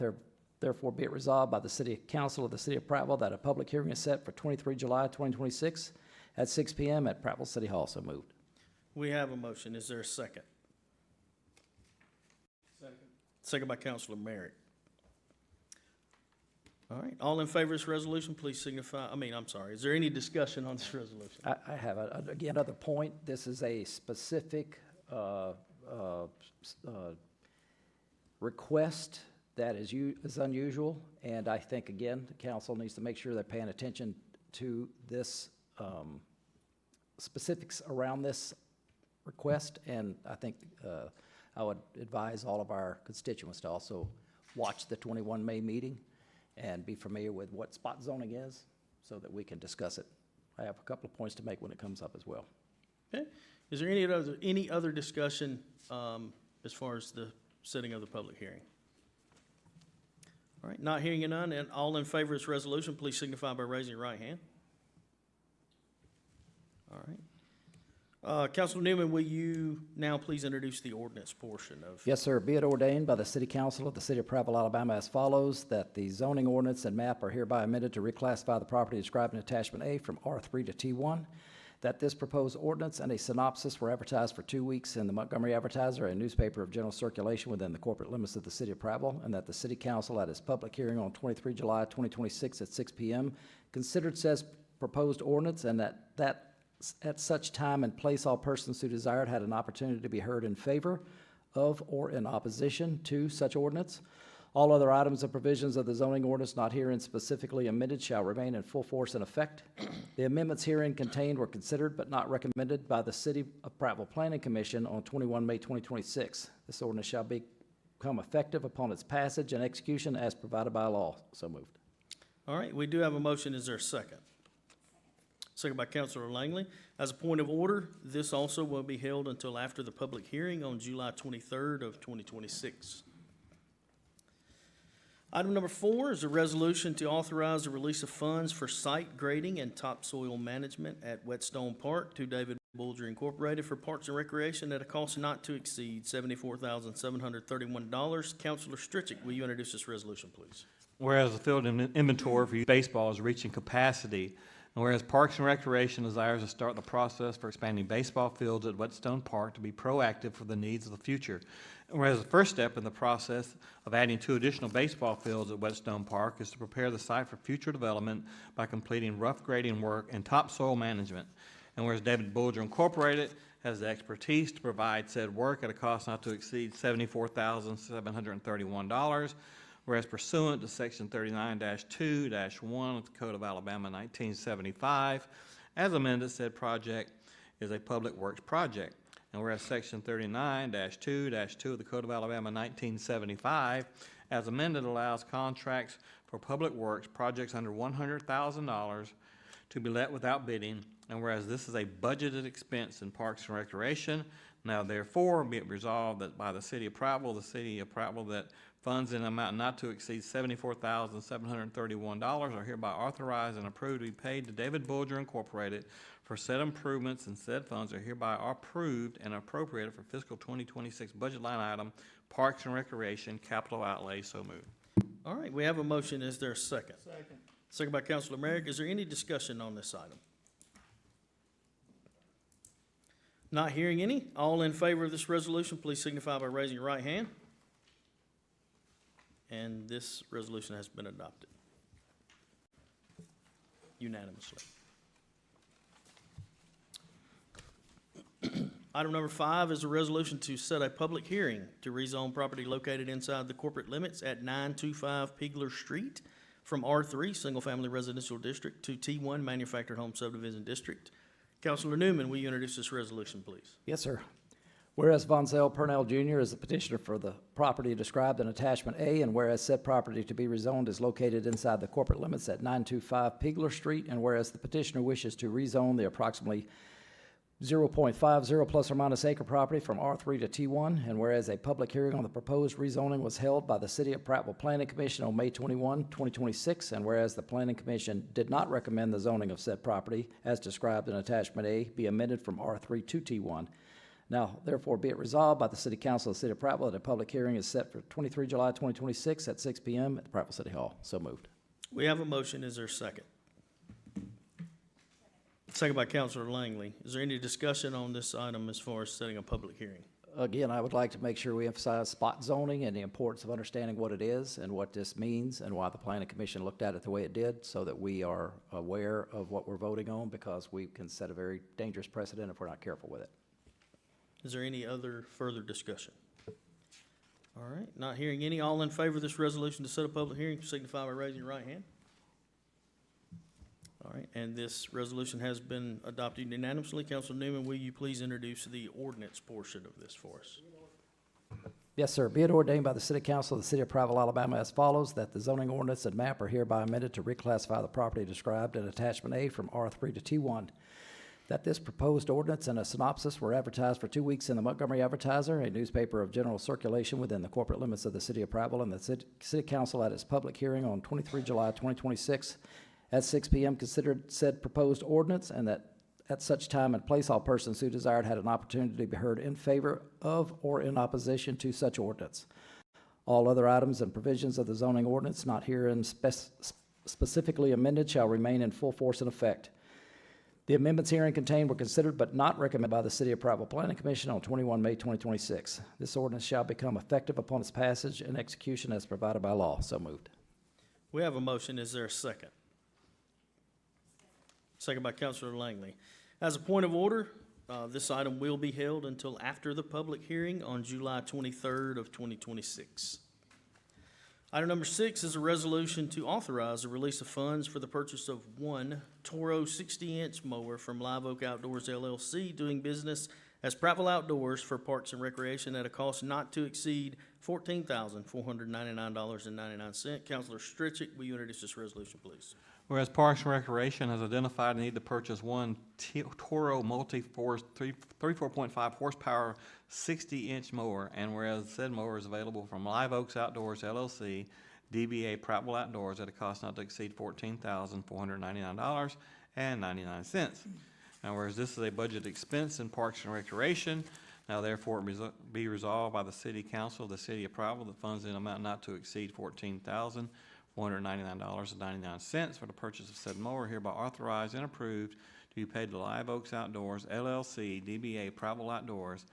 therefore be it resolved by the City Council of the City of Prattville that a public hearing is set for 23 July 2026 at 6 p.m. at Prattville City Hall. So moved. We have a motion. Is there a second? Second by Counselor Merritt. All right. All in favor of this resolution, please signify. Is there any discussion on this resolution? I have, again, another point. This is a specific request that is unusual, and I think, again, the council needs to make sure they're paying attention to this specifics around this request, and I think I would advise all of our constituents to also watch the 21 May meeting and be familiar with what spot zoning is so that we can discuss it. I have a couple of points to make when it comes up as well. Okay. Is there any other discussion as far as the setting of the public hearing? All right, not hearing none, and all in favor of this resolution, please signify by raising your right hand. All right. Councilor Newman, will you now please introduce the ordinance portion of? Yes, sir. Be it ordained by the City Council of the City of Prattville, Alabama as follows, that the zoning ordinance and map are hereby amended to reclassify the property described in Attachment A from R3 to T1, that this proposed ordinance and a synopsis were advertised for 2 weeks in the Montgomery Advertiser, a newspaper of general circulation within the corporate limits of the City of Prattville, and that the City Council at its public hearing on 23 July 2026 at 6 p.m. considered says proposed ordinance, and that at such time and place all persons who desired had an opportunity to be heard in favor of or in opposition to such ordinance. All other items and provisions of the zoning ordinance not herein specifically amended shall remain in full force and effect. The amendments herein contained were considered but not recommended by the City of Prattville Planning Commission on 21 May 2026. This ordinance shall become effective upon its passage and execution as provided by law. So moved. All right, we do have a motion. Is there a second? Second by Councilor Langley. As a point of order, this also will be held until after the public hearing on July 23rd of 2026. Item number 4 is a resolution to authorize the release of funds for site grading and topsoil management at Whetstone Park to David Bolger Incorporated for Parks and Recreation at a cost not to exceed $74,731. Councilor Stritchick, will you introduce this resolution, please? Whereas the field inventory for youth baseball is reaching capacity, and whereas Parks and Recreation desires to start the process for expanding baseball fields at Whetstone Park to be proactive for the needs of the future. And whereas the first step in the process of adding 2 additional baseball fields at Whetstone Park is to prepare the site for future development by completing rough grading work and topsoil management. And whereas David Bolger Incorporated has the expertise to provide said work at a cost not to exceed $74,731, whereas pursuant to Section 39-2-1 of the Code of Alabama 1975, as amended, said project is a public works project. And whereas Section 39-2-2 of the Code of Alabama 1975, as amended, allows contracts for public works projects under $100,000 to be let without bidding, and whereas this is a budgeted expense in Parks and Recreation, now therefore be it resolved that by the City of Prattville, that funds in an amount not to exceed $74,731 are hereby authorized and approved to be paid to David Bulger Incorporated for said improvements, and said funds are hereby approved and appropriated for fiscal 2026 budget line item, Parks and Recreation, capital outlay. So moved. All right, we have a motion. Is there a second? Second. Second by Counselor Merrick. Is there any discussion on this item? Not hearing any. All in favor of this resolution, please signify by raising your right hand. And this resolution has been adopted unanimously. Item number 5 is a resolution to set a public hearing to rezone property located inside the corporate limits at 925 Pegler Street from R3 Single Family Residential District to T1 Manufactured Home Subdivision District. Councilor Newman, will you introduce this resolution, please? Yes, sir. Whereas Von Zell Purnell Jr. is the petitioner for the property described in Attachment A, and whereas said property to be rezoned is located inside the corporate limits at 925 Pegler Street, and whereas the petitioner wishes to rezone the approximately 0.50 plus or minus acre property from R3 to T1, and whereas a public hearing on the proposed rezoning was held by the City of Prattville Planning Commission on May 21, 2026, and whereas the Planning Commission did not recommend the zoning of said property, as described in Attachment A, be amended from R3 to T1. Now, therefore, be it resolved by the City Council of the City of Prattville that a public hearing is set for 23 July 2026 at 6 p.m. at the Prattville City Hall. So moved. We have a motion. Is there a second? Second by Counselor Langley. Is there any discussion on this item as far as setting a public hearing? Again, I would like to make sure we emphasize spot zoning and the importance of understanding what it is and what this means and why the Planning Commission looked at it the way it did, so that we are aware of what we're voting on, because we can set a very dangerous precedent if we're not careful with it. Is there any other further discussion? All right, not hearing any. All in favor of this resolution to set a public hearing, signify by raising your right hand. All right, and this resolution has been adopted unanimously. Councilor Newman, will you please introduce the ordinance portion of this for us? Yes, sir. Be it ordained by the City Council of the City of Prattville, Alabama as follows, that the zoning ordinance and map are hereby amended to reclassify the property described in Attachment A from R3 to T1. That this proposed ordinance and a synopsis were advertised for 2 weeks in the Montgomery Advertiser, a newspaper of general circulation within the corporate limits of the City of Prattville, and the City Council at its public hearing on 23 July 2026 at 6 p.m. considered said proposed ordinance, and that at such time and place all persons who desired had an opportunity to be heard in favor of or in opposition to such ordinance. All other items and provisions of the zoning ordinance not herein specifically amended shall remain in full force and effect. The amendments herein contained were considered but not recommended by the City of Prattville Planning Commission on 21 May 2026. This ordinance shall become effective upon its passage and execution as provided by law. So moved. We have a motion. Is there a second? Second by Councilor Langley. As a point of order, this item will be held until after the public hearing on July 23rd of 2026. Item number 6 is a resolution to authorize the release of funds for the purchase of one Toro 60-inch mower from Live Oak Outdoors LLC, doing business as Prattville Outdoors for Parks and Recreation at a cost not to exceed $14,499.99. Councilor Stritchick, will you introduce this resolution, please? Whereas Parks and Recreation has identified a need to purchase one Toro Multi-Force 34.5 horsepower 60-inch mower, and whereas said mower is available from Live Oaks Outdoors LLC, DBA Prattville Outdoors at a cost not to exceed $14,499.99. Now, whereas this is a budget expense in Parks and Recreation, now therefore be resolved by the City Council of the City of Prattville that funds in amount not to exceed $14,499.99 for the purchase of said mower hereby authorized and approved to be paid to Live Oaks Outdoors LLC, DBA Prattville Outdoors,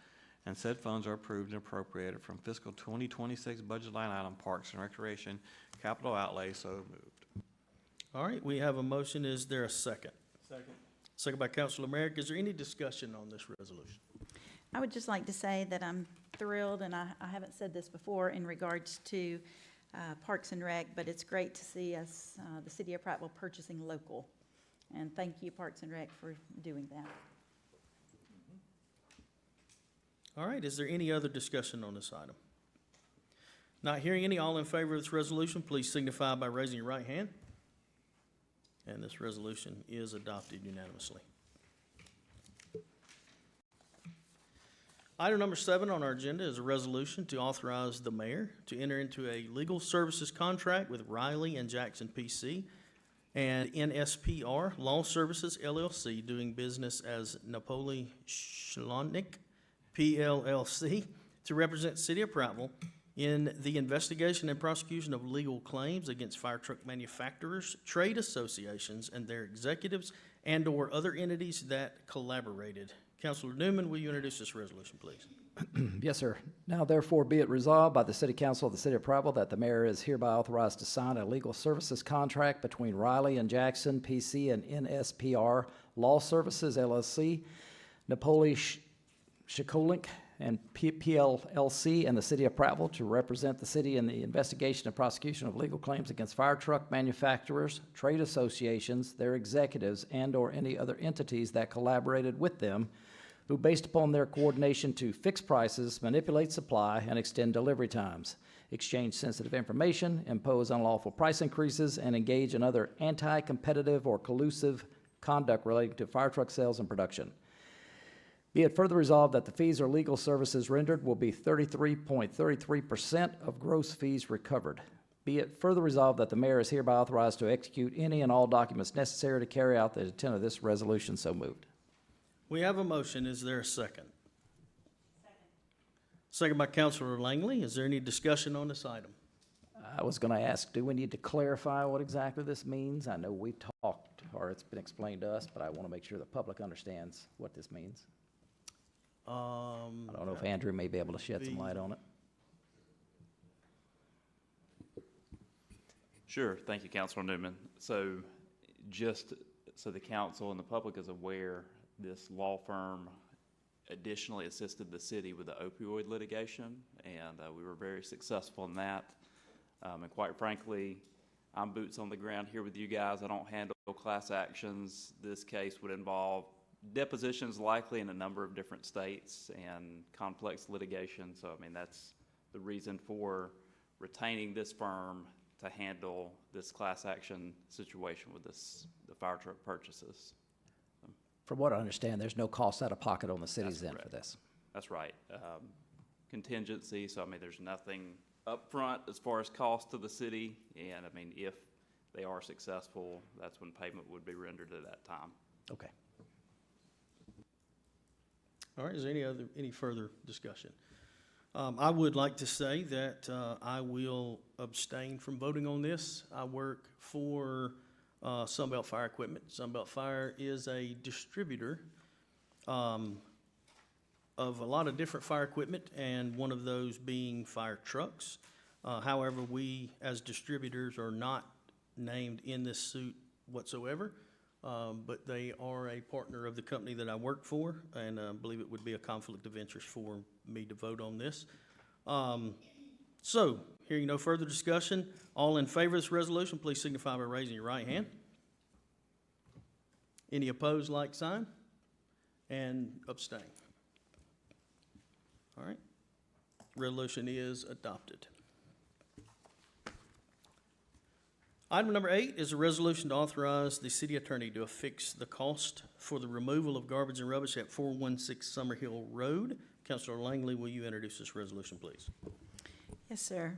and said funds are approved and appropriated from fiscal 2026 budget line item Parks and Recreation capital outlay. So moved. All right, we have a motion. Is there a second? Second. Second by Councilor Merrick. Is there any discussion on this resolution? I would just like to say that I'm thrilled, and I haven't said this before in regards to Parks and Rec, but it's great to see us, the City of Prattville, purchasing local. And thank you, Parks and Rec, for doing that. All right, is there any other discussion on this item? Not hearing any. All in favor of this resolution, please signify by raising your right hand. and this resolution is adopted unanimously. Item number 7 on our agenda is a resolution to authorize the mayor to enter into a legal services contract with Riley and Jackson PC and NSPR Law Services LLC, doing business as Napoli Shlonnik PLLC, to represent City of Prattville in the investigation and prosecution of legal claims against fire truck manufacturers, trade associations, and their executives and/or other entities that collaborated. Councilor Newman, will you introduce this resolution, please? Yes, sir. Now therefore be it resolved by the City Council of the City of Prattville that the mayor is hereby authorized to sign a legal services contract between Riley and Jackson, PC, and NSPR Law Services, LLC, Napoli Shkolink, and PLLC, and the City of Prattville to represent the city in the investigation and prosecution of legal claims against fire truck manufacturers, trade associations, their executives, and/or any other entities that collaborated with them, who, based upon their coordination to fix prices, manipulate supply, and extend delivery times, exchange sensitive information, impose unlawful price increases, and engage in other anti-competitive or collusive conduct relating to fire truck sales and production. Be it further resolved that the fees or legal services rendered will be 33.33% of gross fees recovered. Be it further resolved that the mayor is hereby authorized to execute any and all documents necessary to carry out the intent of this resolution. So moved. We have a motion. Is there a second? Second by Councilor Langley. Is there any discussion on this item? I was going to ask, do we need to clarify what exactly this means? I know we've talked, or it's been explained to us, but I want to make sure the public understands what this means. I don't know if Andrew may be able to shed some light on it. Sure, thank you, Councilor Newman. So just so the council and the public is aware, this law firm additionally assisted the city with the opioid litigation, and we were very successful in that. And quite frankly, I'm boots on the ground here with you guys. I don't handle class actions. This case would involve depositions likely in a number of different states and complex litigation. So, I mean, that's the reason for retaining this firm to handle this class action situation with the fire truck purchases. From what I understand, there's no cost out of pocket on the city's end for this. That's right. Contingency, so I mean, there's nothing upfront as far as cost to the city, and I mean, if they are successful, that's when payment would be rendered at that time. Okay. All right, is there any further discussion? I would like to say that I will abstain from voting on this. I work for Sunbelt Fire Equipment. Sunbelt Fire is a distributor of a lot of different fire equipment, and one of those being fire trucks. However, we as distributors are not named in this suit whatsoever. But they are a partner of the company that I work for, and I believe it would be a conflict of interest for me to vote on this. So, hearing no further discussion, all in favor of this resolution, please signify by raising your right hand. Any opposed, like sign, and abstain. All right, resolution is adopted. Item number 8 is a resolution to authorize the city attorney to affix the cost for the removal of garbage and rubbish at 416 Summerhill Road. Councilor Langley, will you introduce this resolution, please? Yes, sir.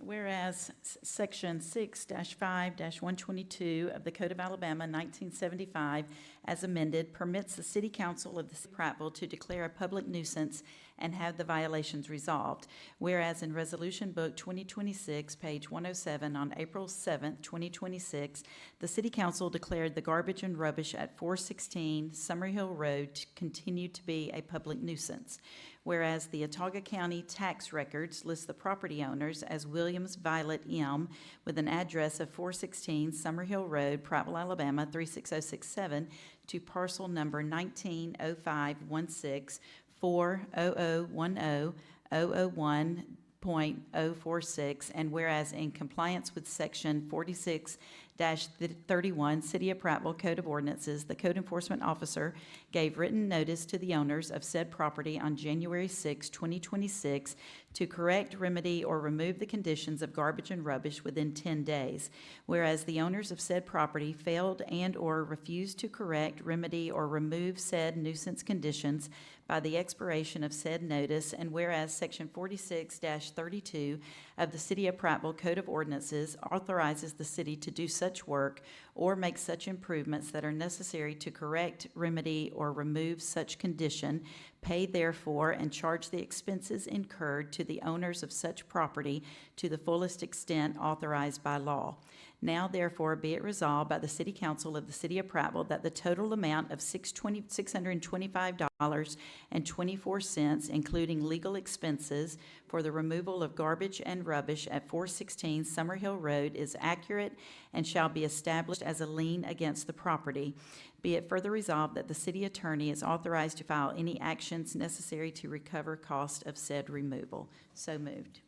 Whereas Section 6-5-122 of the Code of Alabama, 1975, as amended, permits the City Council of the City of Prattville to declare a public nuisance and have the violations resolved. Whereas in Resolution Book 2026, page 107, on April 7th, 2026, the City Council declared the garbage and rubbish at 416 Summerhill Road to continue to be a public nuisance. Whereas the Autauga County tax records list the property owners as Williams Violet M. with an address of 416 Summerhill Road, Prattville, Alabama, 36067, to parcel number 190516 40010 001.046, and whereas in compliance with Section 46-31 City of Prattville Code of Ordinances, the code enforcement officer gave written notice to the owners of said property on January 6, 2026, to correct, remedy, or remove the conditions of garbage and rubbish within 10 days. Whereas the owners of said property failed and/or refused to correct, remedy, or remove said nuisance conditions by the expiration of said notice, and whereas Section 46-32 of the City of Prattville Code of Ordinances authorizes the city to do such work or make such improvements that are necessary to correct, remedy, or remove such condition, pay therefore and charge the expenses incurred to the owners of such property to the fullest extent authorized by law. Now therefore be it resolved by the City Council of the City of Prattville that the total amount of $625.24, including legal expenses for the removal of garbage and rubbish at 416 Summerhill Road is accurate and shall be established as a lien against the property. Be it further resolved that the city attorney is authorized to file any actions necessary to recover cost of said removal. So moved.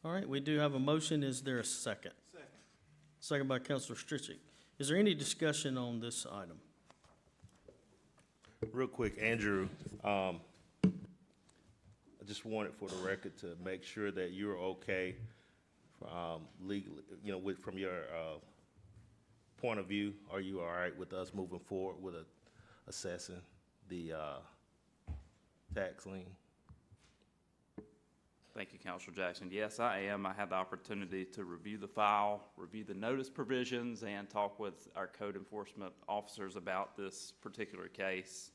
All right, we do have a motion. Is there a second? Second by Counselor Stritchick. Is there any discussion on this item? Real quick, Andrew, I just wanted for the record to make sure that you're okay, legally, from your, point of view. Are you all right with us moving forward with assessing the, tax lien? Thank you, Counselor Jackson. Yes, I am. I had the opportunity to review the file, review the notice provisions, and talk with our code enforcement officers about this particular case.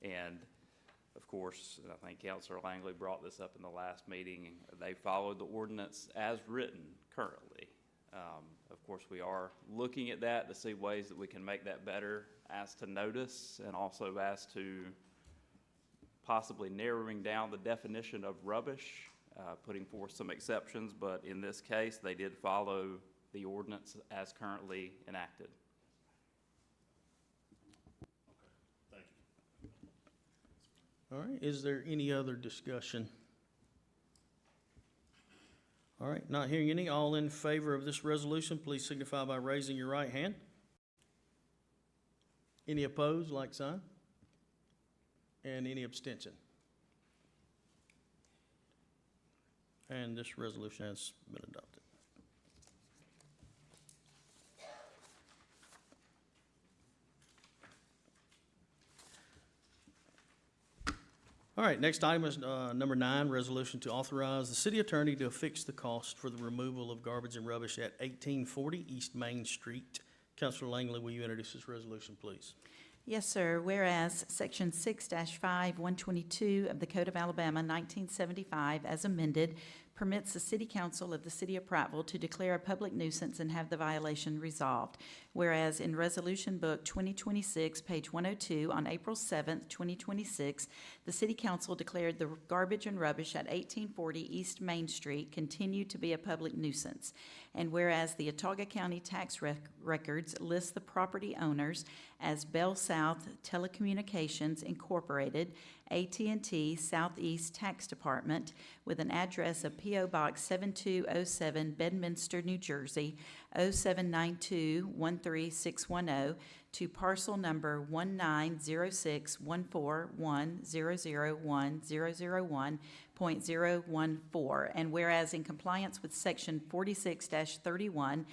And of course, I think Counselor Langley brought this up in the last meeting. They followed the ordinance as written currently. Of course, we are looking at that to see ways that we can make that better as to notice and also as to possibly narrowing down the definition of rubbish, putting forth some exceptions, but in this case, they did follow the ordinance as currently enacted. Thank you. All right, is there any other discussion? All right, not hearing any. All in favor of this resolution, please signify by raising your right hand. Any opposed, like sign? And any abstention? And this resolution has been adopted. All right, next item is number 9, resolution to authorize the city attorney to affix the cost for the removal of garbage and rubbish at 1840 East Main Street. Councilor Langley, will you introduce this resolution, please? Yes, sir. Whereas Section 6-5-122 of the Code of Alabama, 1975, as amended, permits the City Council of the City of Prattville to declare a public nuisance and have the violation resolved. Whereas in Resolution Book 2026, page 102, on April 7th, 2026, the City Council declared the garbage and rubbish at 1840 East Main Street continued to be a public nuisance. And whereas the Autauga County tax records list the property owners as Bell South Telecommunications Incorporated, AT&T Southeast Tax Department, with an address of P.O. Box 7207, Bedminster, New Jersey, 079213610, to parcel number 1906141001001.014. And whereas in compliance with Section 46-31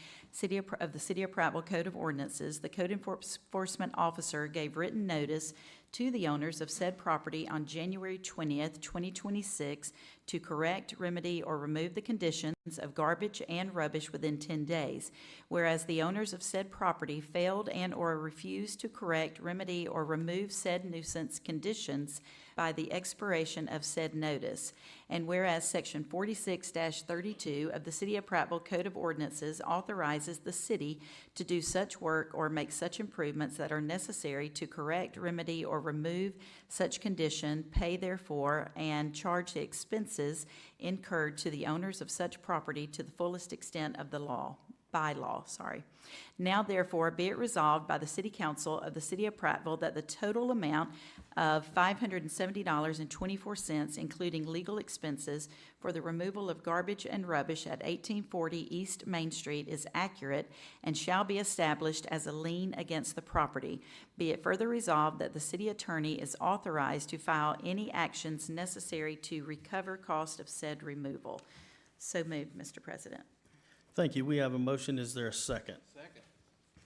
of the City of Prattville Code of Ordinances, the Code Enforcement Officer gave written notice to the owners of said property on January 20th, 2026, to correct, remedy, or remove the conditions of garbage and rubbish within 10 days. Whereas the owners of said property failed and/or refused to correct, remedy, or remove said nuisance conditions by the expiration of said notice. And whereas Section 46-32 of the City of Prattville Code of Ordinances authorizes the city to do such work or make such improvements that are necessary to correct, remedy, or remove such condition, pay therefore, and charge the expenses incurred to the owners of such property to the fullest extent of the law. bylaw, sorry. Now therefore be it resolved by the City Council of the City of Prattville that the total amount of $570.24, including legal expenses for the removal of garbage and rubbish at 1840 East Main Street is accurate and shall be established as a lien against the property. Be it further resolved that the city attorney is authorized to file any actions necessary to recover cost of said removal. So moved, Mr. President. Thank you. We have a motion. Is there a second? Second.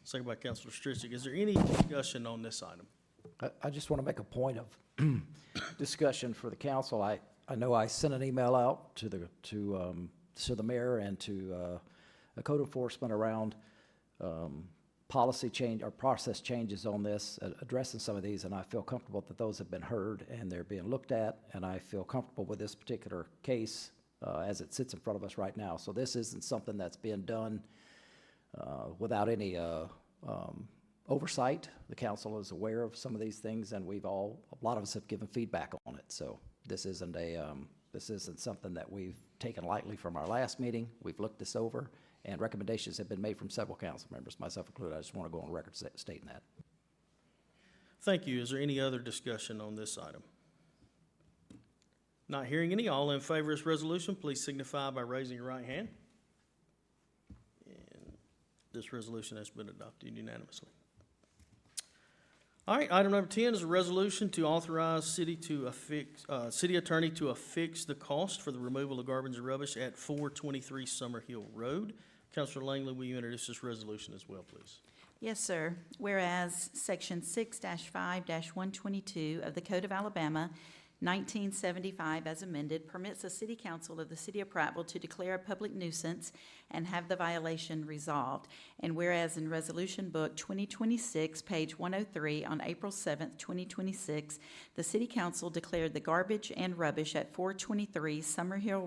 Second by Councilor Stritchick. Is there any discussion on this item? I just want to make a point of discussion for the council. I know I sent an email out to the mayor and to code enforcement around policy change or process changes on this, addressing some of these, and I feel comfortable that those have been heard and they're being looked at, and I feel comfortable with this particular case as it sits in front of us right now. So this isn't something that's being done without any oversight. The council is aware of some of these things, and a lot of us have given feedback on it. So this isn't something that we've taken lightly from our last meeting. We've looked this over, and recommendations have been made from several council members, myself included. I just want to go on record stating that. Thank you. Is there any other discussion on this item? Not hearing any. All in favor of this resolution, please signify by raising your right hand. And this resolution has been adopted unanimously. All right, item number 10 is a resolution to authorize city attorney to affix the cost for the removal of garbage and rubbish at 423 Summer Hill Road. Councilor Langley, will you introduce this resolution as well, please? Yes, sir. Whereas Section 6-5-122 of the Code of Alabama, 1975 as amended, permits the City Council of the City of Prattville to declare a public nuisance and have the violation resolved. And whereas in Resolution Book 2026, page 103, on April 7th, 2026, the City Council declared the garbage and rubbish at 423 Summer Hill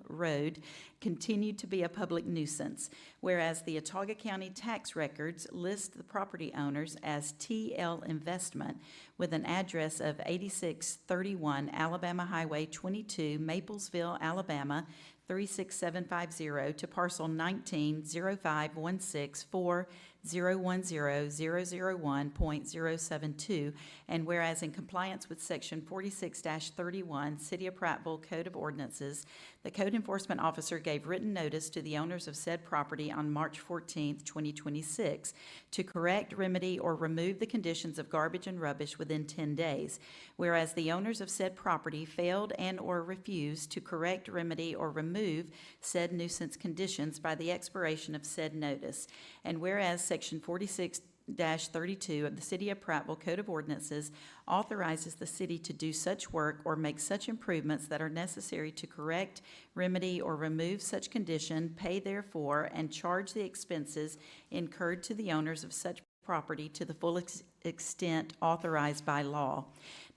Road continued to be a public nuisance. Whereas the Autauga County tax records list the property owners as TL Investment with an address of 8631 Alabama Highway 22, Maplesville, Alabama, 36750 to parcel 19-0516-4010001.072, and whereas in compliance with Section 46-31 City of Prattville Code of Ordinances, the code enforcement officer gave written notice to the owners of said property on March 14th, 2026, to correct, remedy, or remove the conditions of garbage and rubbish within 10 days. Whereas the owners of said property failed and/or refused to correct, remedy, or remove said nuisance conditions by the expiration of said notice. And whereas Section 46-32 of the City of Prattville Code of Ordinances authorizes the city to do such work or make such improvements that are necessary to correct, remedy, or remove such condition, pay therefor, and charge the expenses incurred to the owners of such property to the full extent authorized by law.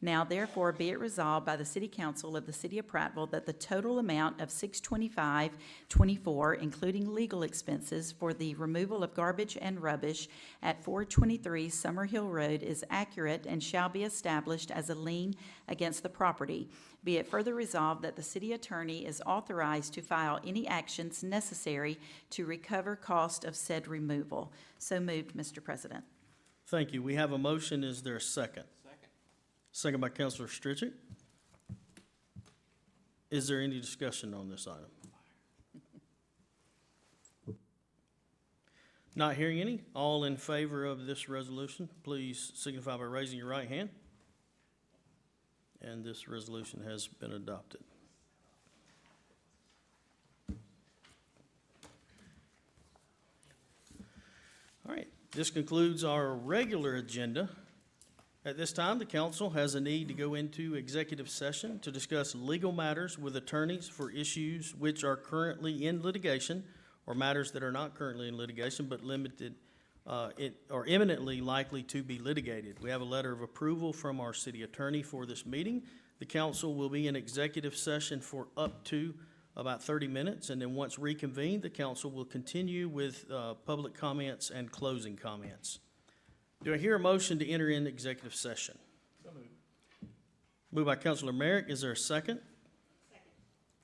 Now therefore be it resolved by the City Council of the City of Prattville that the total amount of $625.24, including legal expenses for the removal of garbage and rubbish at 423 Summer Hill Road is accurate and shall be established as a lien against the property. Be it further resolved that the city attorney is authorized to file any actions necessary to recover cost of said removal. So moved, Mr. President. Thank you. We have a motion. Is there a second? Second. Second by Councilor Stritchick. Is there any discussion on this item? Not hearing any. All in favor of this resolution, please signify by raising your right hand. And this resolution has been adopted. All right, this concludes our regular agenda. At this time, the council has a need to go into executive session to discuss legal matters with attorneys for issues which are currently in litigation or matters that are not currently in litigation but or imminently likely to be litigated. We have a letter of approval from our city attorney for this meeting. The council will be in executive session for up to about 30 minutes, and then once reconvened, the council will continue with public comments and closing comments. Do I hear a motion to enter in executive session? So moved. Moved by Councilor Merrick. Is there a second?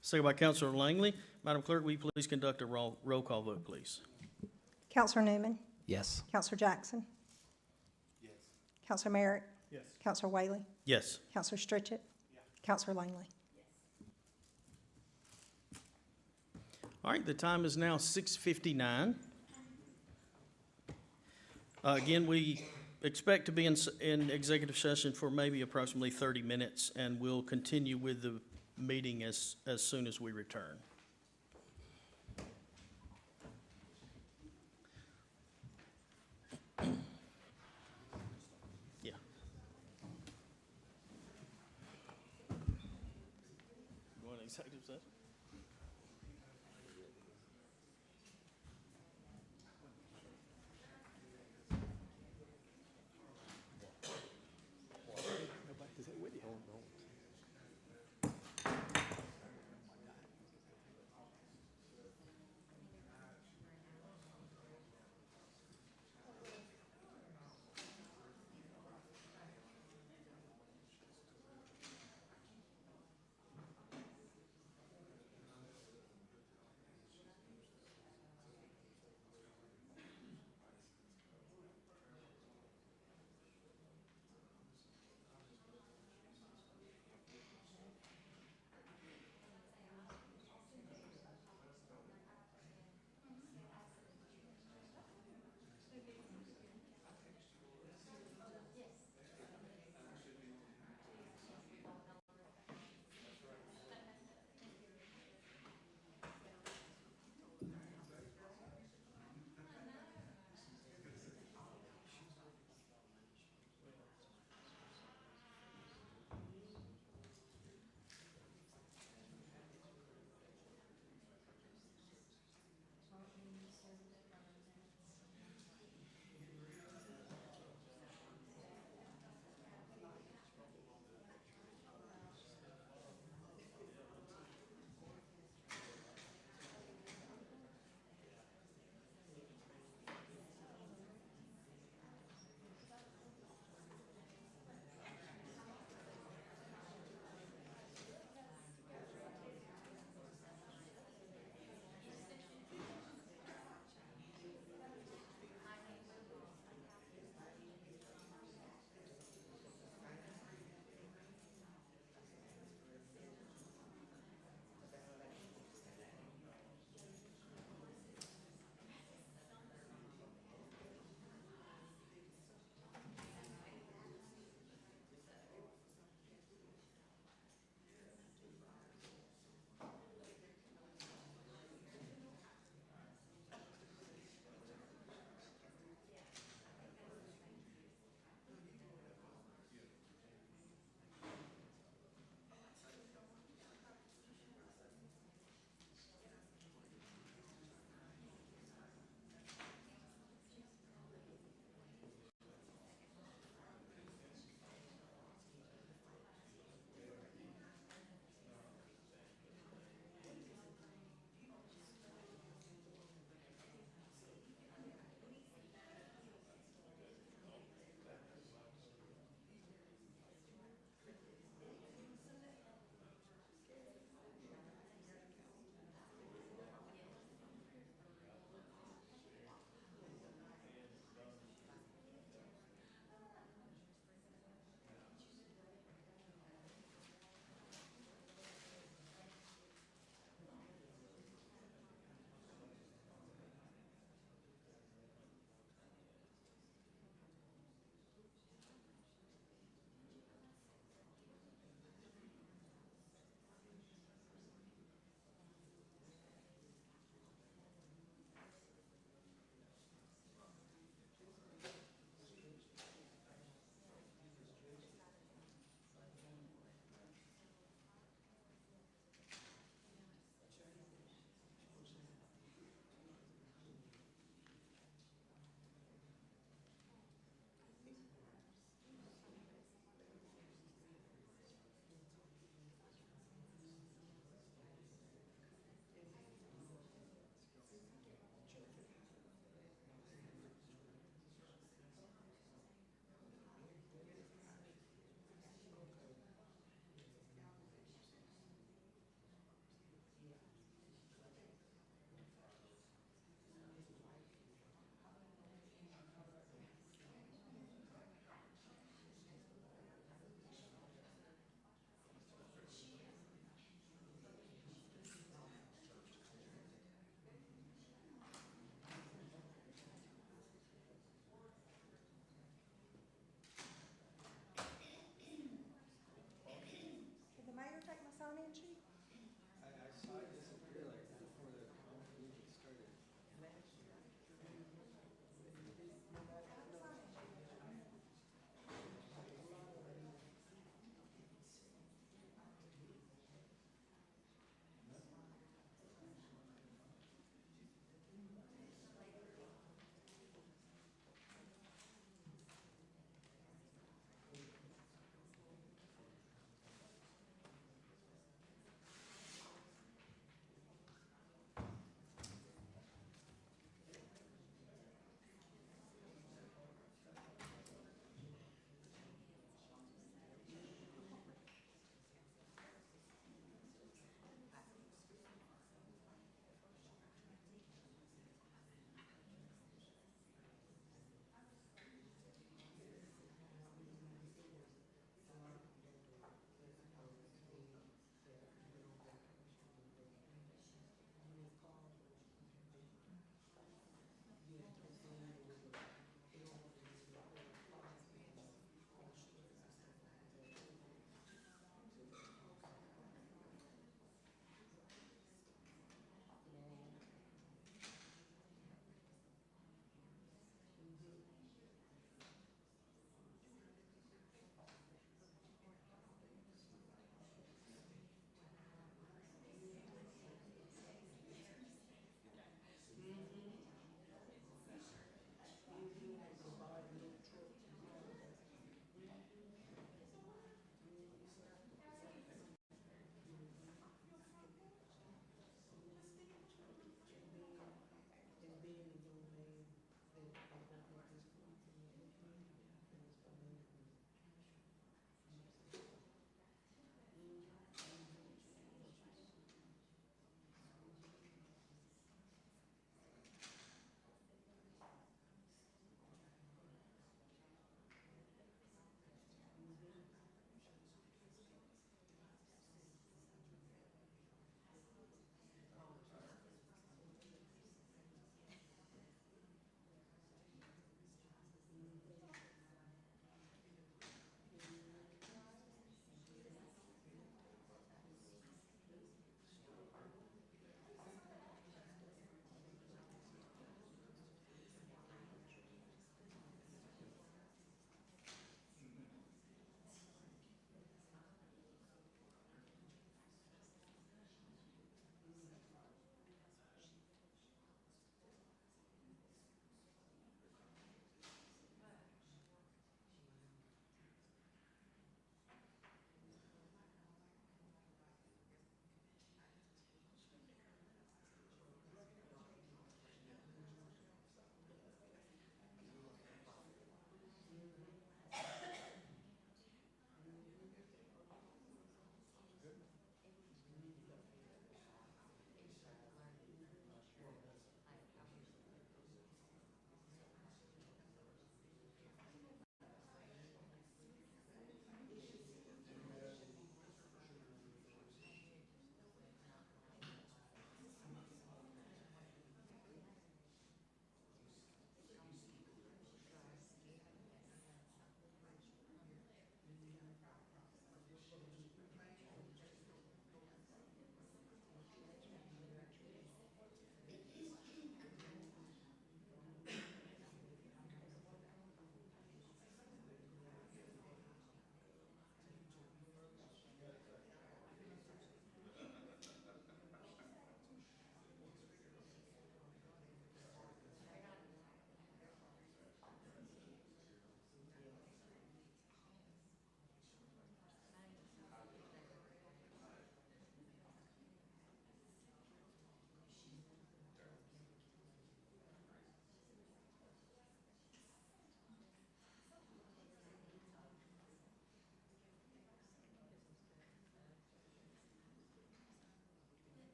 Second by Councilor Langley. Madam Clerk, will you please conduct a roll call vote, please? Counselor Newman? Yes. Counselor Jackson? Yes. Counselor Merritt? Yes. Counselor Whaley? Yes. Counselor Stritchett? Counselor Langley? All right, the time is now 6:59. Again, we expect to be in executive session for maybe approximately 30 minutes, and we'll continue with the meeting as soon as we return. Yeah. Going to executive session?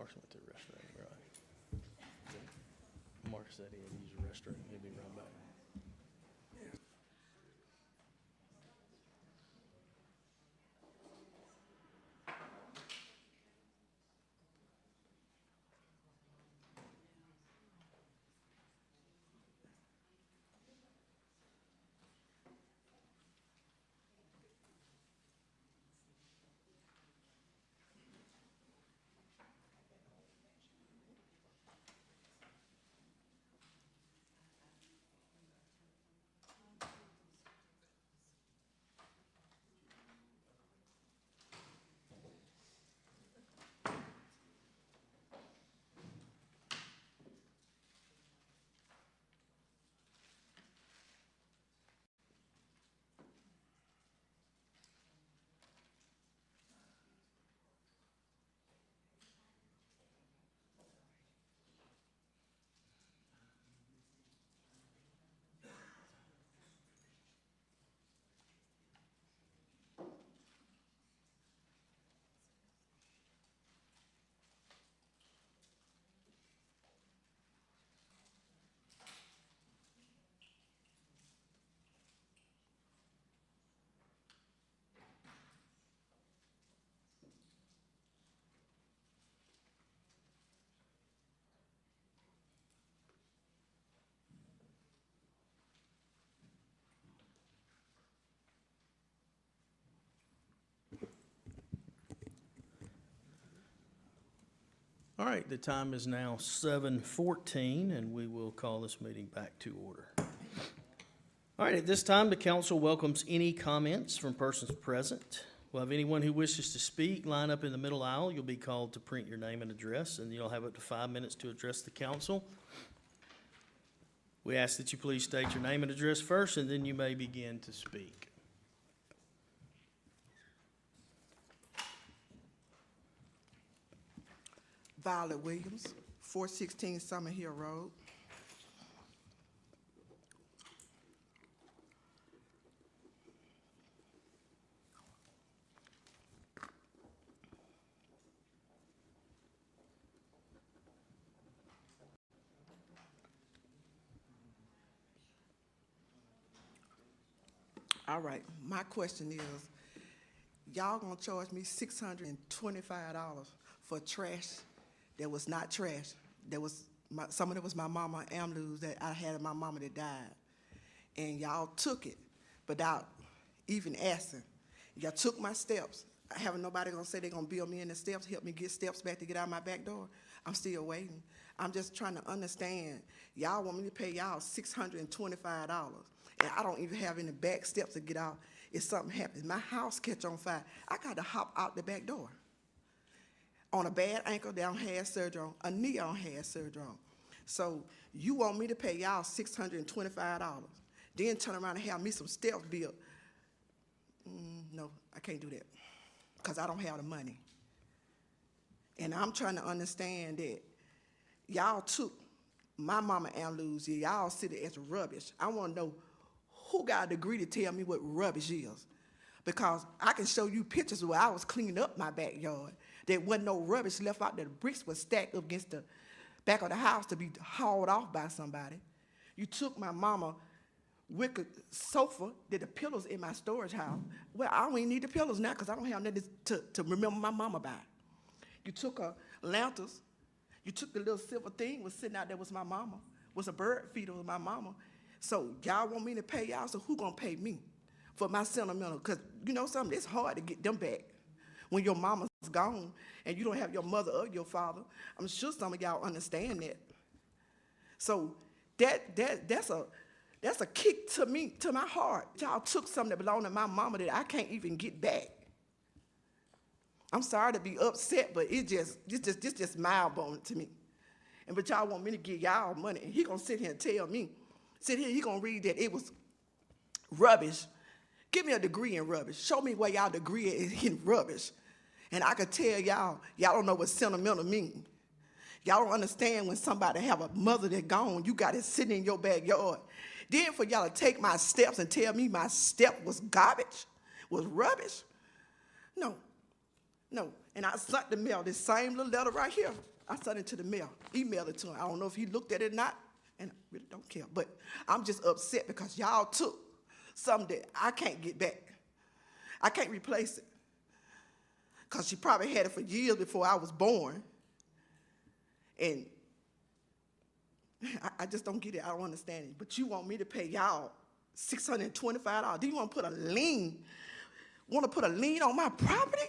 Marcus went to the restroom, right? Marcus said he had to use the restroom. He'll be right back. All right, the time is now 7:14, and we will call this meeting back to order. All right, at this time, the council welcomes any comments from persons present. We'll have anyone who wishes to speak line up in the middle aisle. You'll be called to print your name and address, and you'll have up to 5 minutes to address the council. We ask that you please state your name and address first, and then you may begin to speak. Violet Williams, 416 Summer Hill Road. All right, my question is, y'all gonna charge me $625 for trash that was not trash? That was some of it was my mama Amlu's that I had my mama that died, and y'all took it without even asking. Y'all took my steps. I haven't nobody gonna say they're gonna build me in the steps, help me get steps back to get out my back door. I'm still waiting. I'm just trying to understand. Y'all want me to pay y'all $625, and I don't even have any back steps to get out. If something happens, my house catch on fire, I got to hop out the back door. On a bad ankle that I don't have surgery on, a knee I don't have surgery on. So you want me to pay y'all $625, then turn around and have me some steps built? No, I can't do that, because I don't have the money. And I'm trying to understand that y'all took my mama Amlu's, y'all see it as rubbish. I want to know who got a degree to tell me what rubbish is, because I can show you pictures where I was cleaning up my backyard. There wasn't no rubbish left out there. The bricks were stacked up against the back of the house to be hauled off by somebody. You took my mama wicker sofa, did the pillows in my storage house. Well, I don't even need the pillows now because I don't have nothing to remember my mama by. You took her lanterns. You took the little silver thing was sitting out there was my mama, was a bird feeder with my mama. So y'all want me to pay y'all, so who gonna pay me for my sentimental? Because you know something, it's hard to get them back when your mama's gone and you don't have your mother or your father. I'm sure some of y'all understand that. So that's a kick to me, to my heart. Y'all took something that belonged to my mama that I can't even get back. I'm sorry to be upset, but it's just mild-bone to me. But y'all want me to give y'all money, and he gonna sit here and tell me, he gonna read that it was rubbish. Give me a degree in rubbish. Show me where y'all degree is in rubbish. And I could tell y'all don't know what sentimental mean. Y'all don't understand when somebody have a mother that gone, you got it sitting in your backyard. Then for y'all to take my steps and tell me my step was garbage, was rubbish. No, No, and I sent the mail, this same little letter right here. I sent it to the mail, emailed it to him. I don't know if he looked at it or not, and I really don't care. But I'm just upset because y'all took something that I can't get back. I can't replace it. Because she probably had it for years before I was born. And I just don't get it. I don't understand it. But you want me to pay y'all $625? Do you want to put a lien? Want to put a lien on my property?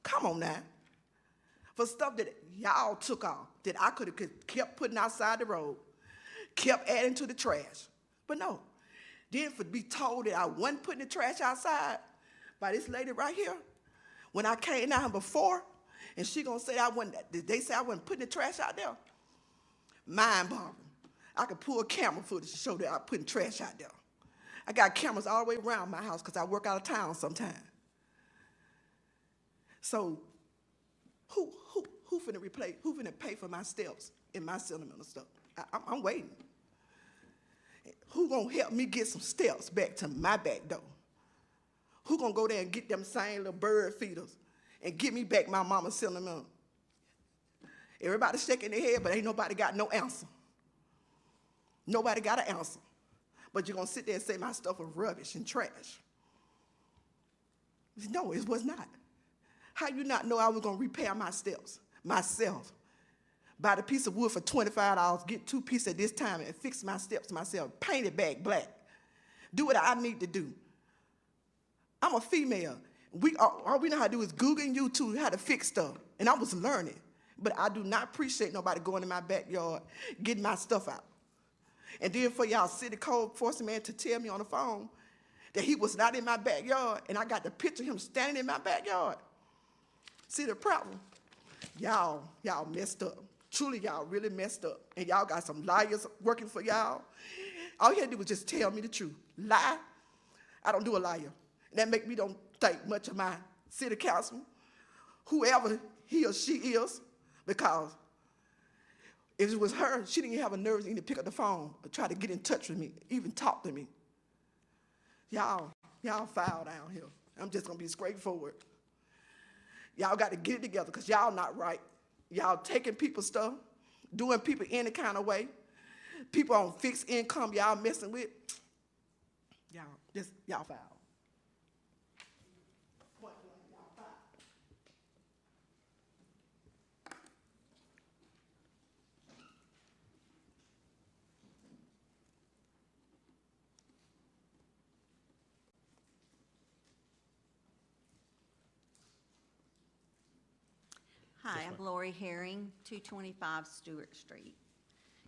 Come on now. For stuff that y'all took off, that I could have kept putting outside the road, kept adding to the trash. But no. Then for be told that I wasn't putting the trash outside by this lady right here, when I came down before, and she gonna say they say I wasn't putting the trash out there. Mind-boggling. I could pull camera footage to show that I'm putting trash out there. I got cameras all the way around my house because I work out of town sometimes. So who finna pay for my steps and my sentimental stuff? I'm waiting. Who gonna help me get some steps back to my back door? Who gonna go there and get them same little bird feeders and get me back my mama's sentimental? Everybody shaking their head, but ain't nobody got no answer. Nobody got an answer. But you're gonna sit there and say my stuff was rubbish and trash. No, it was not. How you not know I was gonna repair my steps myself? Buy the piece of wood for $25, get 2 pieces at this time and fix my steps myself, paint it back black. Do what I need to do. I'm a female. All we know how to do is Google and YouTube how to fix stuff. And I was learning. But I do not appreciate nobody going in my backyard, getting my stuff out. And then for y'all city code enforcement man to tell me on the phone that he was not in my backyard, and I got the picture of him standing in my backyard. See the problem? Y'all messed up. Truly, y'all really messed up. And y'all got some liars working for y'all. All you had to do was just tell me the truth. Lie? I don't do a liar. That make me don't think much of my city councilman, whoever he or she is, because if it was her, she didn't even have a nerve to even pick up the phone or try to get in touch with me, even talk to me. Y'all foul down here. I'm just gonna be straightforward. Y'all got to get it together because y'all not right. Y'all taking people's stuff, doing people any kind of way. People on fixed income y'all messing with. Y'all foul. Hi, I'm Lori Herring, 225 Stewart Street.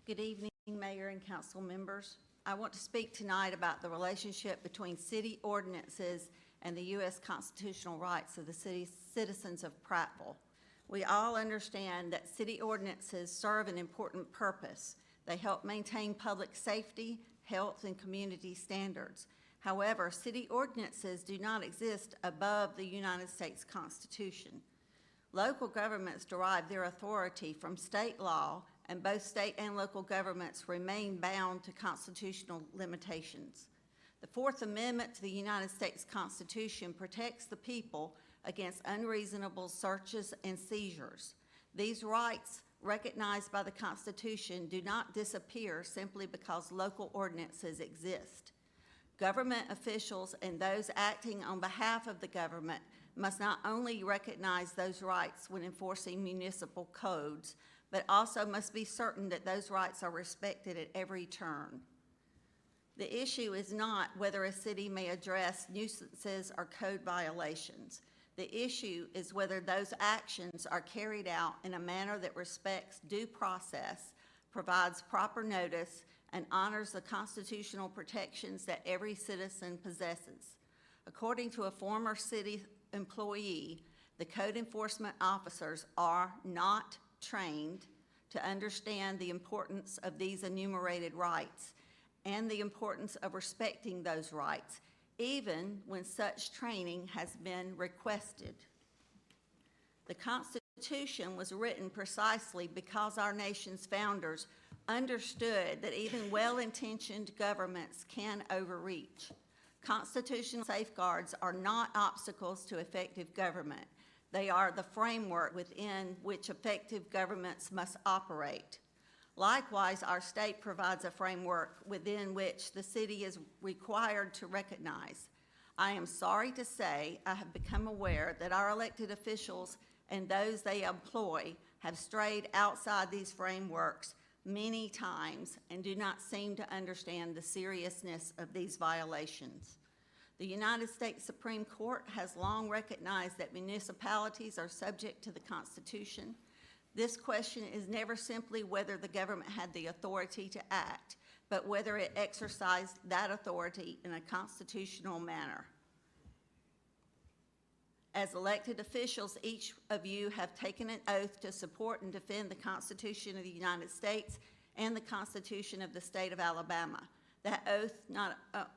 Good evening, Mayor and council members. I want to speak tonight about the relationship between city ordinances and the U.S. constitutional rights of the citizens of Prattville. We all understand that city ordinances serve an important purpose. They help maintain public safety, health, and community standards. However, city ordinances do not exist above the United States Constitution. Local governments derive their authority from state law, and both state and local governments remain bound to constitutional limitations. The Fourth Amendment to the United States Constitution protects the people against unreasonable searches and seizures. These rights, recognized by the Constitution, do not disappear simply because local ordinances exist. Government officials and those acting on behalf of the government must not only recognize those rights when enforcing municipal codes, but also must be certain that those rights are respected at every turn. The issue is not whether a city may address nuisances or code violations. The issue is whether those actions are carried out in a manner that respects due process, provides proper notice, and honors the constitutional protections that every citizen possesses. According to a former city employee, the code enforcement officers are not trained to understand the importance of these enumerated rights and the importance of respecting those rights, even when such training has been requested. The Constitution was written precisely because our nation's founders understood that even well-intentioned governments can overreach. Constitutional safeguards are not obstacles to effective government. They are the framework within which effective governments must operate. Likewise, our state provides a framework within which the city is required to recognize. I am sorry to say I have become aware that our elected officials and those they employ have strayed outside these frameworks many times and do not seem to understand the seriousness of these violations. The United States Supreme Court has long recognized that municipalities are subject to the Constitution. This question is never simply whether the government had the authority to act, but whether it exercised that authority in a constitutional manner. As elected officials, each of you have taken an oath to support and defend the Constitution of the United States and the Constitution of the state of Alabama. That oath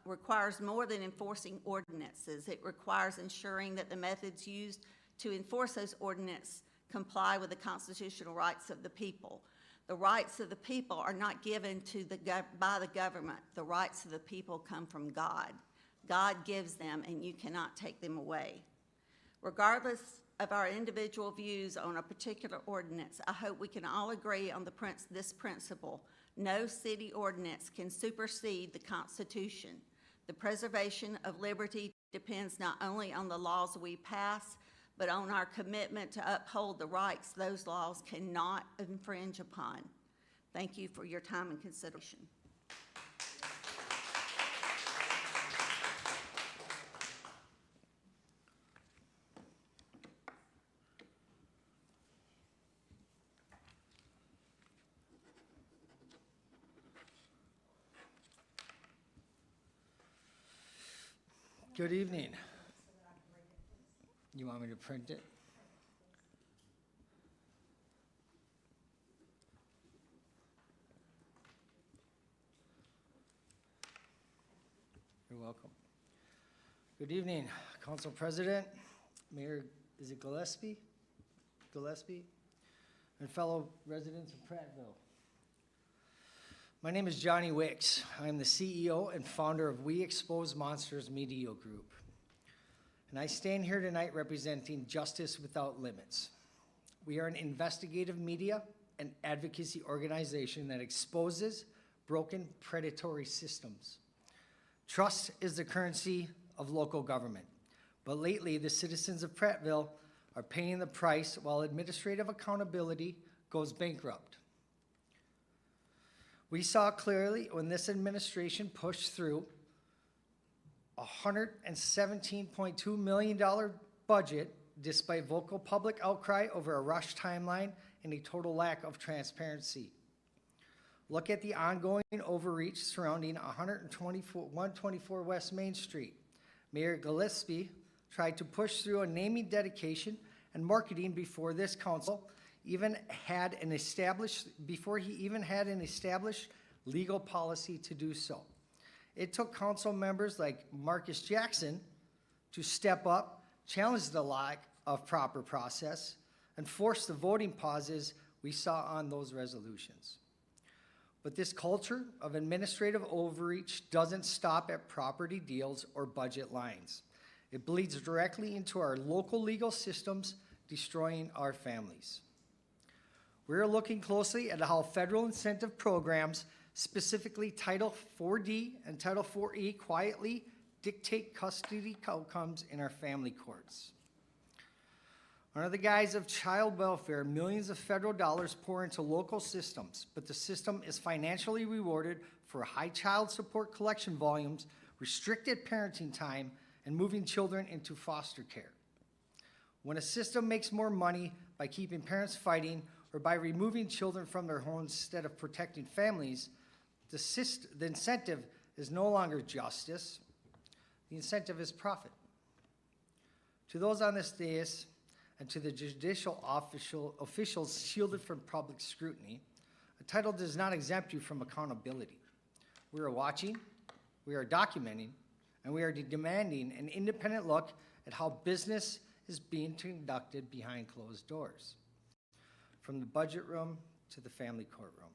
requires more than enforcing ordinances. It requires ensuring that the methods used to enforce those ordinances comply with the constitutional rights of the people. The rights of the people are not given by the government. The rights of the people come from God. God gives them, and you cannot take them away. Regardless of our individual views on a particular ordinance, I hope we can all agree on this principle. No city ordinance can supersede the Constitution. The preservation of liberty depends not only on the laws we pass, but on our commitment to uphold the rights those laws cannot infringe upon. Thank you for your time and consideration. Good evening. You want me to print it? You're welcome. Good evening, Council President, Mayor, is it Gillespie? Gillespie? And fellow residents of Prattville. My name is Johnny Wicks. I am the CEO and founder of We Expose Monsters Media Group. And I stand here tonight representing Justice Without Limits. We are an investigative media and advocacy organization that exposes broken predatory systems. Trust is the currency of local government, but lately the citizens of Prattville are paying the price while administrative accountability goes bankrupt. We saw clearly when this administration pushed through a $117.2 million budget despite vocal public outcry over a rushed timeline and a total lack of transparency. Look at the ongoing overreach surrounding 124 West Main Street. Mayor Gillespie tried to push through a naming dedication and marketing before this council even had an established legal policy to do so. It took council members like Marcus Jackson to step up, challenge the lack of proper process, and force the voting pauses we saw on those resolutions. But this culture of administrative overreach doesn't stop at property deals or budget lines. It bleeds directly into our local legal systems, destroying our families. We're looking closely at how federal incentive programs, specifically Title 4D and Title 4E, quietly dictate custody outcomes in our family courts. Under the guise of child welfare, millions of federal dollars pour into local systems, but the system is financially rewarded for high child support collection volumes, restricted parenting time, and moving children into foster care. When a system makes more money by keeping parents fighting or by removing children from their homes instead of protecting families, the incentive is no longer justice. The incentive is profit. To those on this dais and to the judicial officials shielded from public scrutiny, a title does not exempt you from accountability. We are watching, we are documenting, and we are demanding an independent look at how business is being conducted behind closed doors, from the budget room to the family courtroom.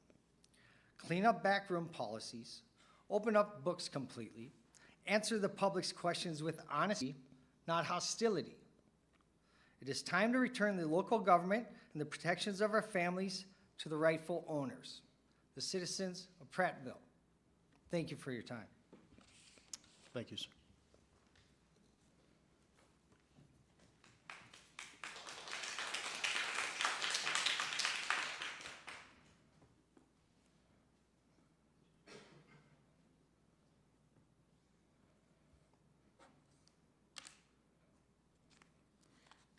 Clean up backroom policies, open up books completely, answer the public's questions with honesty, not hostility. It is time to return the local government and the protections of our families to the rightful owners, the citizens of Prattville. Thank you for your time. Thank you, sir.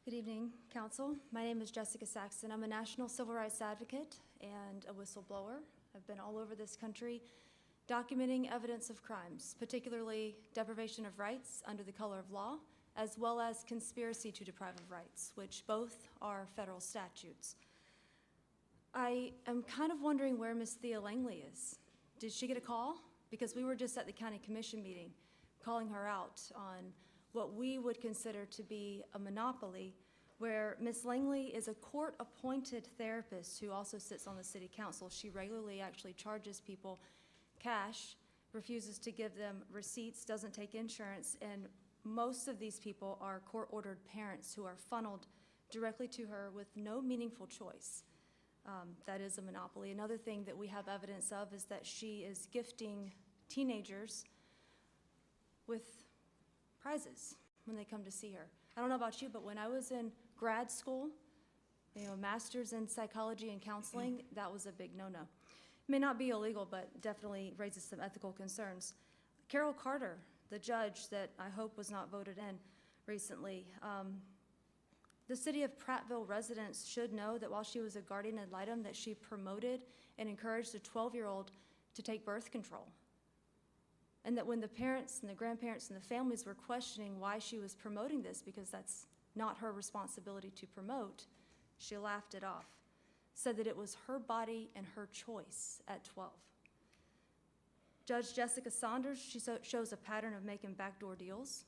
Good evening, Council. My name is Jessica Saxon. I'm a national civil rights advocate and a whistleblower. I've been all over this country documenting evidence of crimes, particularly deprivation of rights under the color of law, as well as conspiracy to deprive of rights, which both are federal statutes. I am kind of wondering where Miss Thea Langley is. Did she get a call? Because we were just at the county commission meeting calling her out on what we would consider to be a monopoly, where Ms. Langley is a court-appointed therapist who also sits on the city council. She regularly actually charges people cash, refuses to give them receipts, doesn't take insurance, and most of these people are court-ordered parents who are funneled directly to her with no meaningful choice. That is a monopoly. Another thing that we have evidence of is that she is gifting teenagers with prizes when they come to see her. I don't know about you, but when I was in grad school, a master's in psychology and counseling, that was a big no-no. It may not be illegal, but definitely raises some ethical concerns. Carol Carter, the judge that I hope was not voted in recently, the city of Prattville residents should know that while she was a guardian ad litem, that she promoted and encouraged a 12-year-old to take birth control. And that when the parents and the grandparents and the families were questioning why she was promoting this, because that's not her responsibility to promote, she laughed it off, said that it was her body and her choice at 12. Judge Jessica Saunders, she shows a pattern of making backdoor deals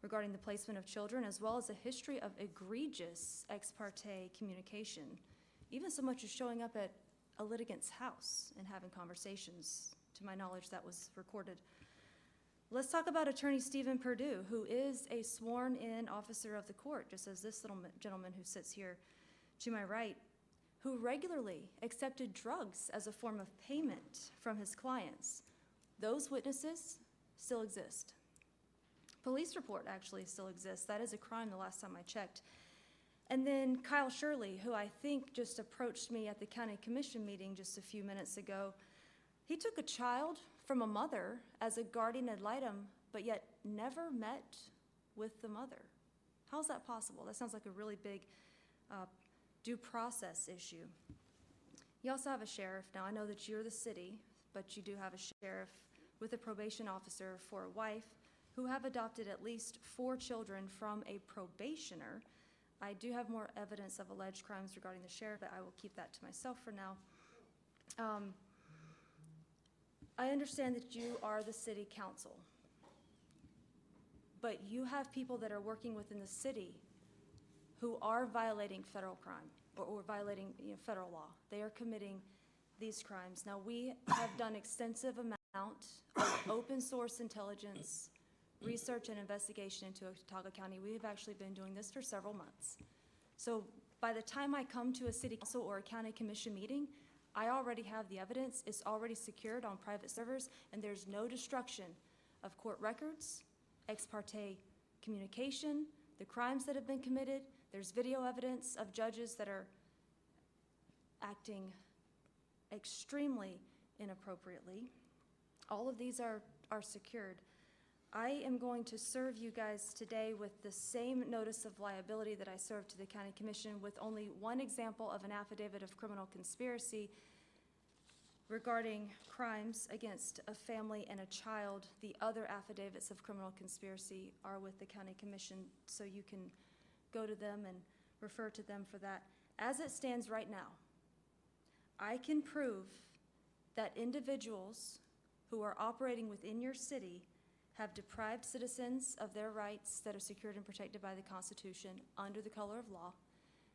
regarding the placement of children, as well as a history of egregious ex parte communication, even so much as showing up at a litigant's house and having conversations. To my knowledge, that was recorded. Let's talk about Attorney Stephen Perdue, who is a sworn-in officer of the court, just as this little gentleman who sits here to my right, who regularly accepted drugs as a form of payment from his clients. Those witnesses still exist. Police report actually still exists. That is a crime the last time I checked. And then Kyle Shirley, who I think just approached me at the county commission meeting just a few minutes ago. He took a child from a mother as a guardian ad litem, but yet never met with the mother. How's that possible? That sounds like a really big due process issue. You also have a sheriff. Now, I know that you're the city, but you do have a sheriff with a probation officer for a wife who have adopted at least 4 children from a probationer. I do have more evidence of alleged crimes regarding the sheriff, but I will keep that to myself for now. I understand that you are the city council, but you have people that are working within the city who are violating federal crime or violating federal law. They are committing these crimes. Now, we have done extensive amount of open source intelligence, research and investigation into Otago County. We have actually been doing this for several months. So by the time I come to a city council or a county commission meeting, I already have the evidence. It's already secured on private servers, and there's no destruction of court records, ex parte communication, the crimes that have been committed. There's video evidence of judges that are acting extremely inappropriately. All of these are secured. I am going to serve you guys today with the same notice of liability that I served to the county commission, with only one example of an affidavit of criminal conspiracy regarding crimes against a family and a child. The other affidavits of criminal conspiracy are with the county commission, so you can go to them and refer to them for that. As it stands right now, I can prove that individuals who are operating within your city have deprived citizens of their rights that are secured and protected by the Constitution under the color of law,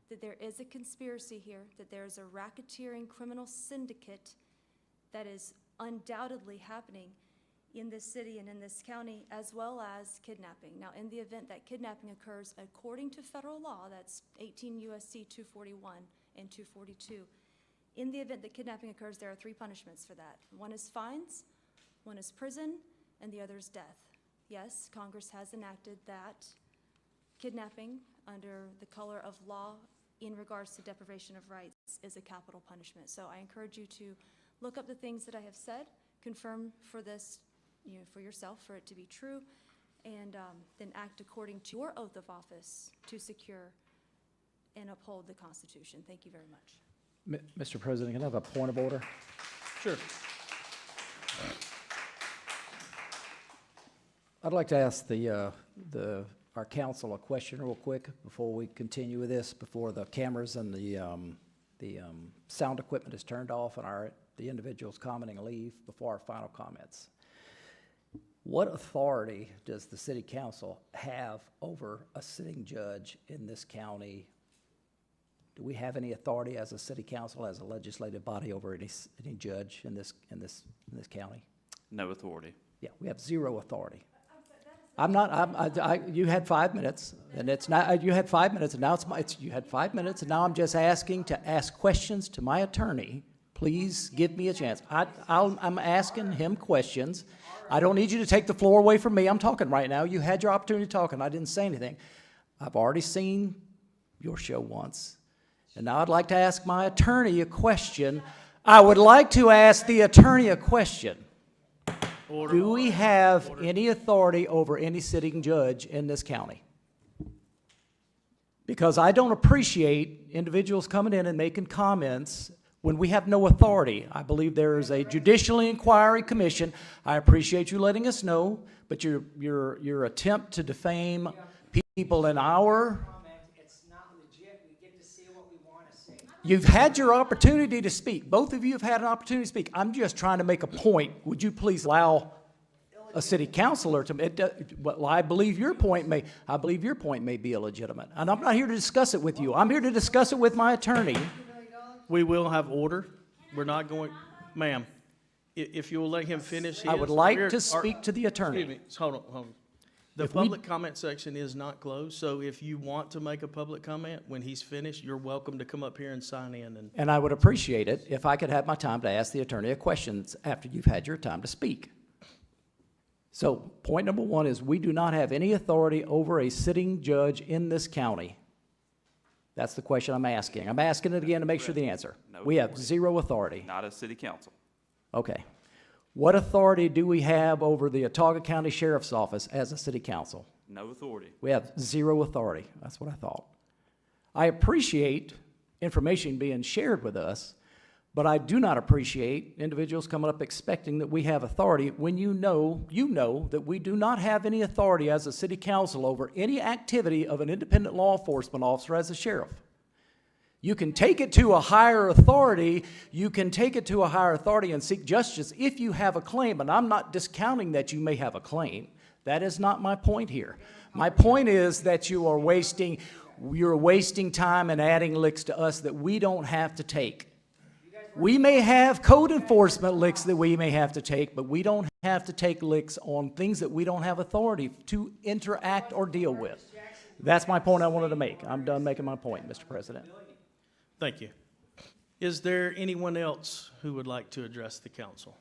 that there is a conspiracy here, that there is a racketeering criminal syndicate that is undoubtedly happening, in this city and in this county, as well as kidnapping. Now, in the event that kidnapping occurs according to federal law, that's 18 U.S.C. 241 and 242, in the event that kidnapping occurs, there are 3 punishments for that. One is fines, one is prison, and the other is death. Yes, Congress has enacted that kidnapping under the color of law in regards to deprivation of rights is a capital punishment. So I encourage you to look up the things that I have said, confirm for this, for yourself, for it to be true, and then act according to your oath of office to secure and uphold the Constitution. Thank you very much. Mr. President, can I have a point of order? Sure. I'd like to ask our council a question real quick before we continue with this, before the cameras and the sound equipment is turned off and the individuals commenting leave, before our final comments. What authority does the city council have over a sitting judge in this county? Do we have any authority as a city council, as a legislative body, over any judge in this county? No authority. Yeah, we have zero authority. You had 5 minutes, and it's not, you had 5 minutes, and now you had 5 minutes, and now I'm just asking to ask questions to my attorney. Please give me a chance. I'm asking him questions. I don't need you to take the floor away from me. I'm talking right now. You had your opportunity to talk, and I didn't say anything. I've already seen your show once, and now I'd like to ask my attorney a question. I would like to ask the attorney a question. Order. Do we have any authority over any sitting judge in this county? Because I don't appreciate individuals coming in and making comments when we have no authority. I believe there is a judicial inquiry commission. I appreciate you letting us know, but your attempt to defame people in our... It's not legit. We get to say what we want to say. You've had your opportunity to speak. Both of you have had an opportunity to speak. I'm just trying to make a point. Would you please allow a city councilor to, well, I believe your point may be illegitimate. And I'm not here to discuss it with you. I'm here to discuss it with my attorney. We will have order. We're not going, ma'am, if you will let him finish his. I would like to speak to the attorney. Excuse me, hold on. The public comment section is not closed, so if you want to make a public comment, when he's finished, you're welcome to come up here and sign in. And I would appreciate it if I could have my time to ask the attorney a question after you've had your time to speak. So point number one is we do not have any authority over a sitting judge in this county. That's the question I'm asking. I'm asking it again to make sure the answer. No We have authority. zero authority. Not a city council. Okay. What authority do we have over the Autauga County Sheriff's Office as a city council? No authority. We have zero authority. That's what I thought. I appreciate information being shared with us, but I do not appreciate individuals coming up expecting that we have authority when you know that we do not have any authority as a city council over any activity of an independent law enforcement officer as a sheriff. You can take it to a higher authority. You can take it to a higher authority and seek justice if you have a claim, and I'm not discounting that you may have a claim. That is not my point here. My point is that you're wasting time and adding licks to us that we don't have to take. We may have code enforcement licks that we may have to take, but we don't have to take licks on things that we don't have authority to interact or deal with. That's my point I wanted to make. I'm done making my point, Mr. President. Thank you. Is there anyone else who would like to address the council?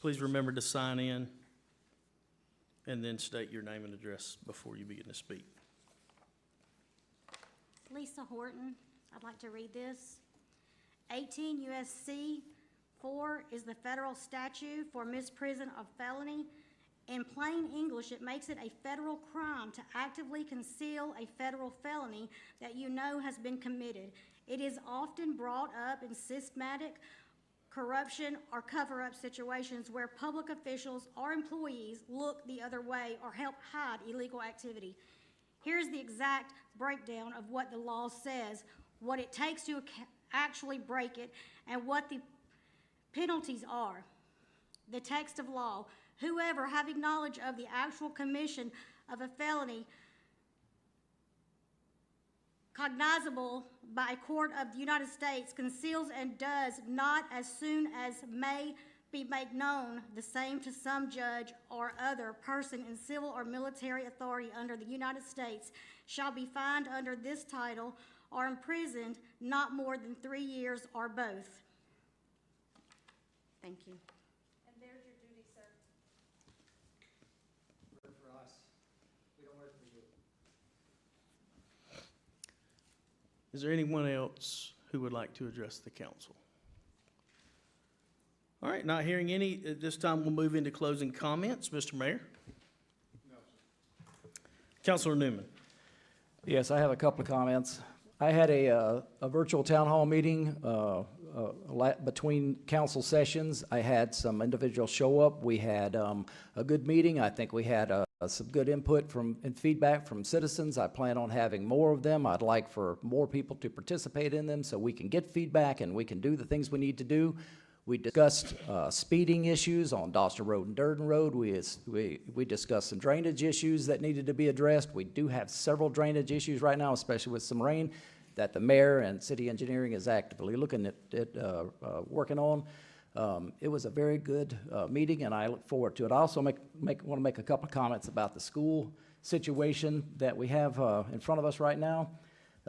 Please remember to sign in and then state your name and address before you begin to speak. Lisa Horton, I'd like to read this. 18 U.S.C. 4 is the federal statute for misprision of felony. In plain English, it makes it a federal crime to actively conceal a federal felony that you know has been committed. It is often brought up in systematic corruption or cover-up situations where public officials or employees look the other way or help hide illegal activity. Here's the exact breakdown of what the law says, what it takes to actually break it, and what the penalties are. The text of law: whoever, having knowledge of the actual commission of a felony, cognizable by a court of the United States conceals and does not as soon as may be made known the same to some judge or other person in civil or military authority under the United States shall be fined under this title or imprisoned not more than 3 years or both. Thank you. And there's your duty, sir. Work for us. We don't work for you. Is there anyone else who would like to address the council? All right, not hearing any, at this time we'll move into closing comments. Mr. Mayor? Councilor Newman? Yes, I have a couple of comments. I had a virtual town hall meeting between council sessions. I had some individuals show up. We had a good meeting. I think we had some good input and feedback from citizens. I plan on having more of them. I'd like for more people to participate in them so we can get feedback and we can do the things we need to do. We discussed speeding issues on Dawson Road and Durden Road. We discussed some drainage issues that needed to be addressed. We do have several drainage issues right now, especially with some rain, that the mayor and city engineering is actively looking at working on. It was a very good meeting, and I look forward to it. I also want to make a couple of comments about the school situation that we have in front of us right now.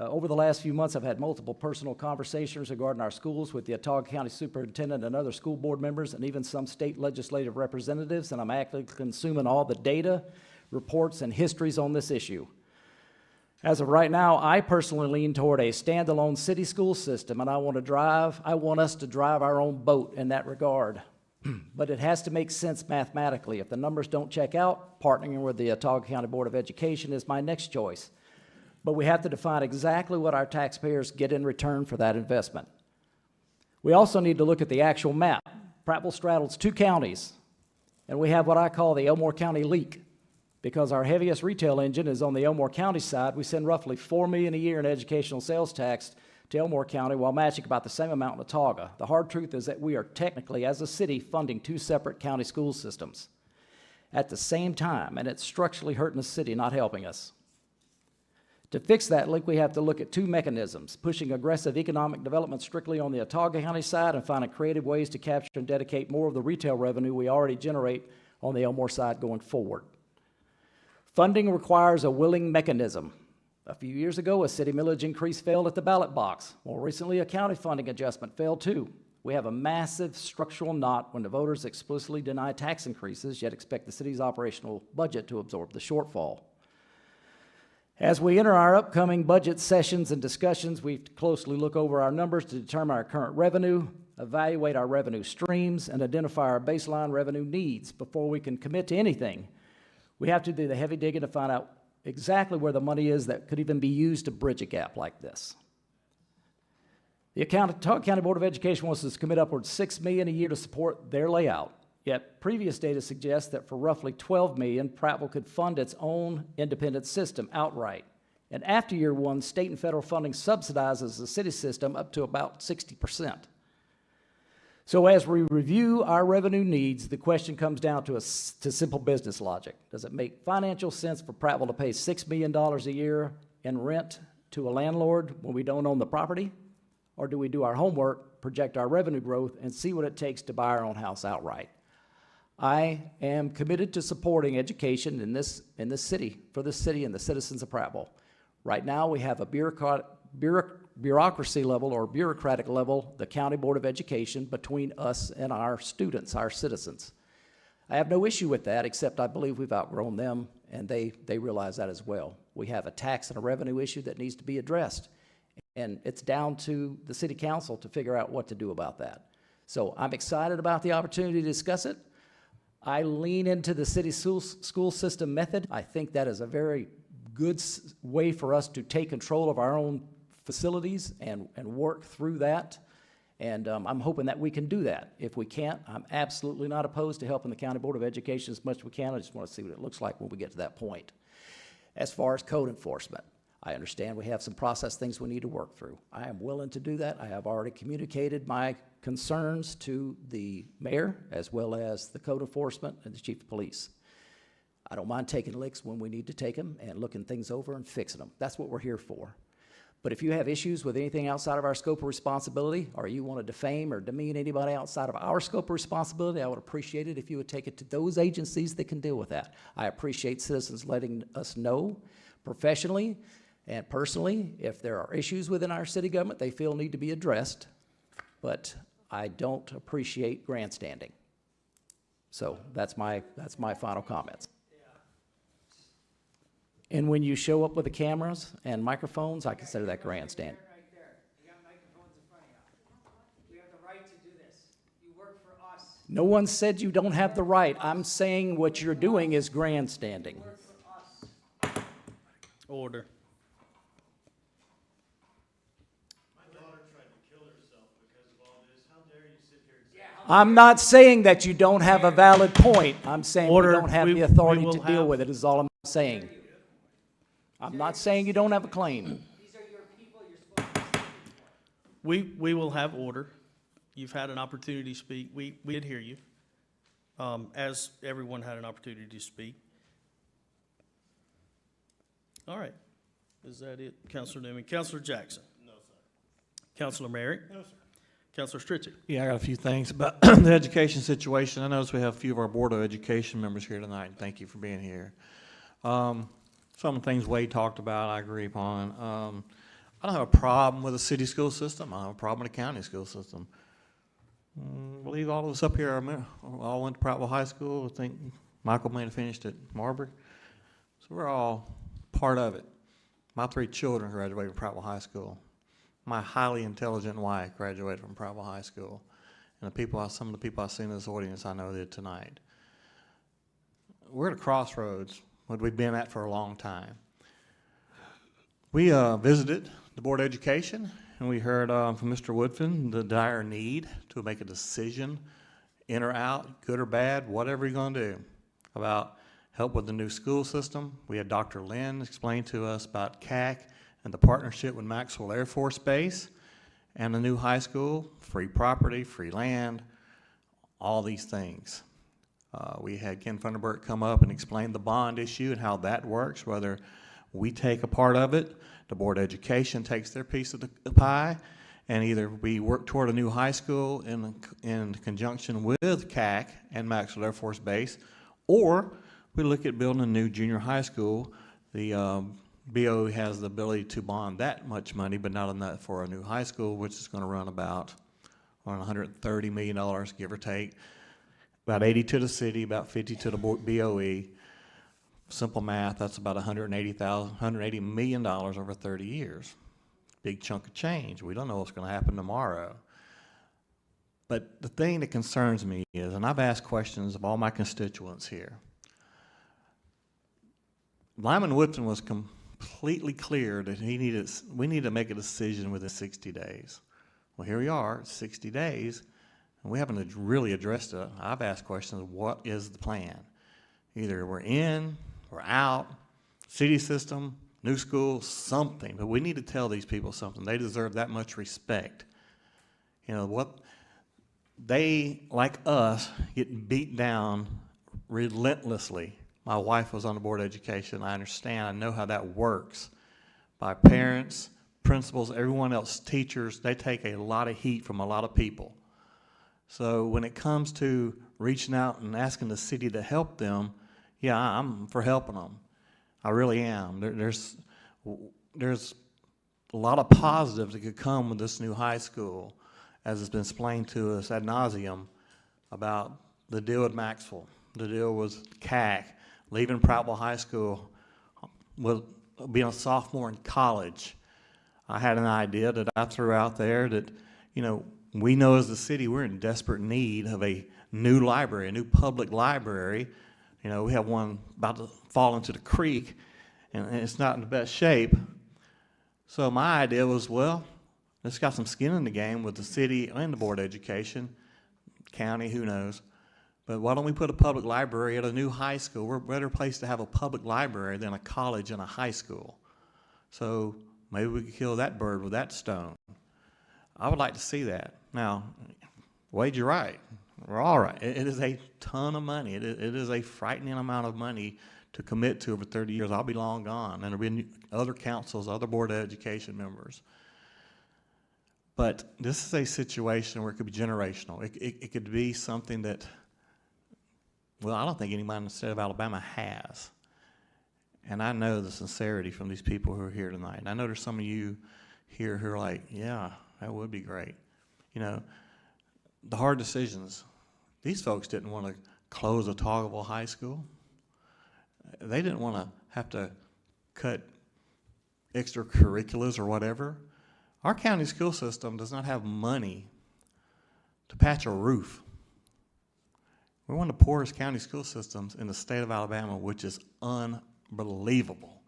Over the last few months, I've had multiple personal conversations regarding our schools with the Autauga County Superintendent and other school board members and even some state legislative representatives, and I'm actively consuming all the data, reports, and histories on this issue. As of right now, I personally lean toward a standalone city school system, and I want us to drive our own boat in that regard. But it has to make sense mathematically. If the numbers don't check out, partnering with the Autauga County Board of Education is my next choice. But we have to define exactly what our taxpayers get in return for that investment. We also need to look at the actual map. Prattville straddles 2 counties, and we have what I call the Elmore County leak. Because our heaviest retail engine is on the Elmore County side, we send roughly $4 million a year in educational sales tax to Elmore County while matching about the same amount in Autauga. The hard truth is that we are technically, as a city, funding 2 separate county school systems at the same time, and it's structurally hurting the city, not helping us. To fix that leak, we have to look at 2 mechanisms: pushing aggressive economic development strictly on the Autauga County side and finding creative ways to capture and dedicate more of the retail revenue we already generate on the Elmore side going forward. Funding requires a willing mechanism. A few years ago, a city millage increase failed at the ballot box. More recently, a county funding adjustment failed too. We have a massive structural knot when the voters explicitly deny tax increases, yet expect the city's operational budget to absorb the shortfall. As we enter our upcoming budget sessions and discussions, we closely look over our numbers to determine our current revenue, evaluate our revenue streams, and identify our baseline revenue needs. Before we can commit to anything, we have to do the heavy digging to find out exactly where the money is that could even be used to bridge a gap like this. The Autauga County Board of Education wants us to commit upwards $6 million a year to support their layout. Yet previous data suggests that for roughly $12 million, Prattville could fund its own independent system outright. And after year 1, state and federal funding subsidizes the city system up to about 60%. So as we review our revenue needs, the question comes down to simple business logic. Does it make financial sense for Prattville to pay $6 million a year in rent to a landlord when we don't own the property? Or do we do our homework, project our revenue growth, and see what it takes to buy our own house outright? I am committed to supporting education in this city, for this city and the citizens of Prattville. Right now, we have a bureaucracy level or bureaucratic level, the County Board of Education, between us and our students, our citizens. I have no issue with that, except I believe we've outgrown them, and they realize that as well. We have a tax and a revenue issue that needs to be addressed, and it's down to the city council to figure out what to do about that. So I'm excited about the opportunity to discuss it. I lean into the city school system method. I think that is a very good way for us to take control of our own facilities and work through that. And I'm hoping that we can do that. If we can't, I'm absolutely not opposed to helping the County Board of Education as much as we can. I just want to see what it looks like when we get to that point. As far as code enforcement, I understand we have some process things we need to work through. I am willing to do that. I have already communicated my concerns to the mayor as well as the code enforcement and the chief of police. I don't mind taking licks when we need to take them and looking things over and fixing them. That's what we're here for. But if you have issues with anything outside of our scope of responsibility, or you want to defame or demean anybody outside of our scope of responsibility, I would appreciate it if you would take it to those agencies that can deal with that. I appreciate citizens letting us know professionally and personally if there are issues within our city government they feel need to be addressed, but I don't appreciate grandstanding. So that's my final comments. And when you show up with the cameras and microphones, I consider that grandstand. Right there. You got microphones in front of you. We have the right to do this. You work for us. No one said you don't have the right. I'm saying what you're doing is grandstanding. You work for us. Order. I'm not saying that you don't have a valid point. I'm saying we Order. don't have We- the authority we will to deal have- with it, is all I'm saying. I'm not saying you don't have a claim. These are your people you're supposed to be speaking for. We will have order. You've had an opportunity to speak. We did hear you, as everyone had an opportunity to speak. All right. Is that it, Counselor Newman? Counselor Jackson? No, sir. Counselor Merrick? No, sir. Counselor Stritchett? Yeah, I got a few things about the education situation. I notice we have a few of our Board of Education members here tonight. Thank you for being here. Some of the things Wade talked about, I agree upon. I don't have a problem with the city school system. I don't have a problem with the county school system. I believe all of us up here all went to Prattville High School. I think Michael may have finished at Marbury. So we're all part of it. My 3 children graduated from Prattville High School. My highly intelligent wife graduated from Prattville High School. And some of the people I see in this audience I know did tonight. We're at a crossroads, what we've been at for a long time. We visited the Board of Education, and we heard from Mr. Woodfin the dire need to make a decision, in or out, good or bad, whatever you're going to do, about help with the new school system. We had Dr. Lynn explain to us about CAC and the partnership with Maxwell Air Force Base and the new high school, free property, free land, all these things. We had Ken Funderburk come up and explain the bond issue and how that works, whether we take a part of it, the Board of Education takes their piece of the pie, and either we work toward a new high school in conjunction with CAC and Maxwell Air Force Base, or we look at building a new junior high school. The BOE has the ability to bond that much money, but not enough for a new high school, which is going to run about $130 million, give or take. About 80 to the city, about 50 to the BOE. Simple math, that's about $180 million over 30 years. Big chunk of change. We don't know what's going to happen tomorrow. But the thing that concerns me is, and I've asked questions of all my constituents here, Lyman Woodson was completely clear that we need to make a decision within 60 days. Well, here we are, 60 days, and we haven't really addressed it. I've asked questions, what is the plan? Either we're in, we're out, city system, new school, something. But we need to tell these people something. They deserve that much respect. You know, what they, like us, get beat down relentlessly. My wife was on the Board of Education. I understand. I know how that works. By parents, principals, everyone else, teachers, they take a lot of heat from a lot of people. So when it comes to reaching out and asking the city to help them, yeah, I'm for helping them. I really am. There's a lot of positives that could come with this new high school, as it's been explained to us ad nauseum about the deal with Maxwell, the deal with CAC, leaving Prattville High School, with being a sophomore in college. I had an idea that I threw out there that, you know, we know as a city we're in desperate need of a new library, a new public library. You know, we have one about to fall into the creek, and it's not in the best shape. So my idea was, well, let's got some skin in the game with the city and the Board of Education, county, who knows. But why don't we put a public library at a new high school? We're a better place to have a public library than a college and a high school. So maybe we could kill that bird with that stone. I would like to see that. Now, Wade, you're right. We're all right. It is a ton of money. It is a frightening amount of money to commit to over 30 years. I'll be long gone, and there'll be other councils, other Board of Education members. But this is a situation where it could be generational. It could be something that, well, I don't think anybody in the state of Alabama has. And I know the sincerity from these people who are here tonight. And I know there's some of you here who are like, yeah, that would be great. You know, the hard decisions. These folks didn't want to close Otagoville High School. They didn't want to have to cut extracurriculars or whatever. Our county school system does not have money to patch a roof. We're one of the poorest county school systems in the state of Alabama, which is unbelievable,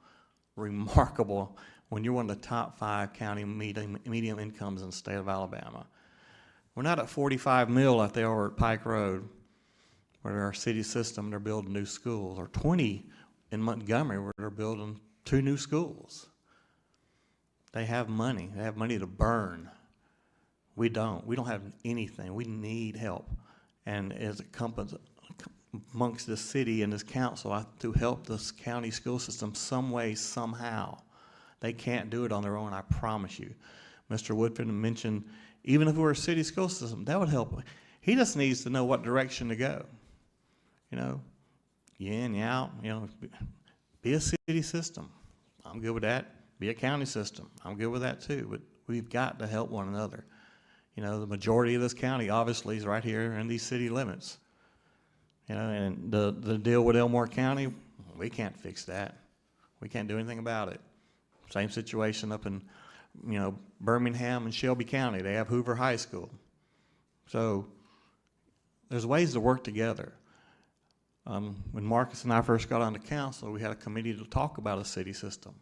remarkable when you're one of the top 5 county medium incomes in the state of Alabama. We're not at 45 mil like they are at Pike Road, where our city system, they're building new schools, or 20 in Montgomery, where they're building 2 new schools. They have money. They have money to burn. We don't. We don't have anything. We need help. And as a company amongst this city and this council, to help this county school system some way, somehow. They can't do it on their own, I promise you. Mr. Woodford mentioned, even if we were a city school system, that would help. He just needs to know what direction to go. You know, you in, you out, you know, be a city system. I'm good with that. Be a county system. I'm good with that too, but we've got to help one another. You know, the majority of this county obviously is right here in these city limits. You know, and the deal with Elmore County, we can't fix that. We can't do anything about it. Same situation up in, you know, Birmingham and Shelby County. They have Hoover High School. So there's ways to work together. When Marcus and I first got on the council, we had a committee to talk about a city system.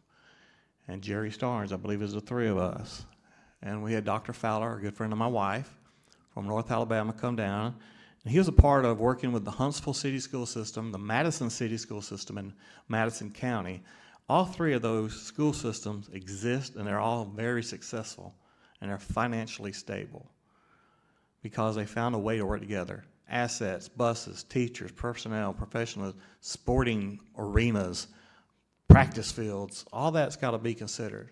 And Jerry Starnes, I believe, is the 3 of us. And we had Dr. Fowler, a good friend of my wife, from North Alabama, come down. And he was a part of working with the Huntsville City School System, the Madison City School System, and Madison County. All 3 of those school systems exist, and they're all very successful, and they're financially stable because they found a way to work together. Assets, buses, teachers, personnel, professionals, sporting arenas, practice fields, all that's got to be considered.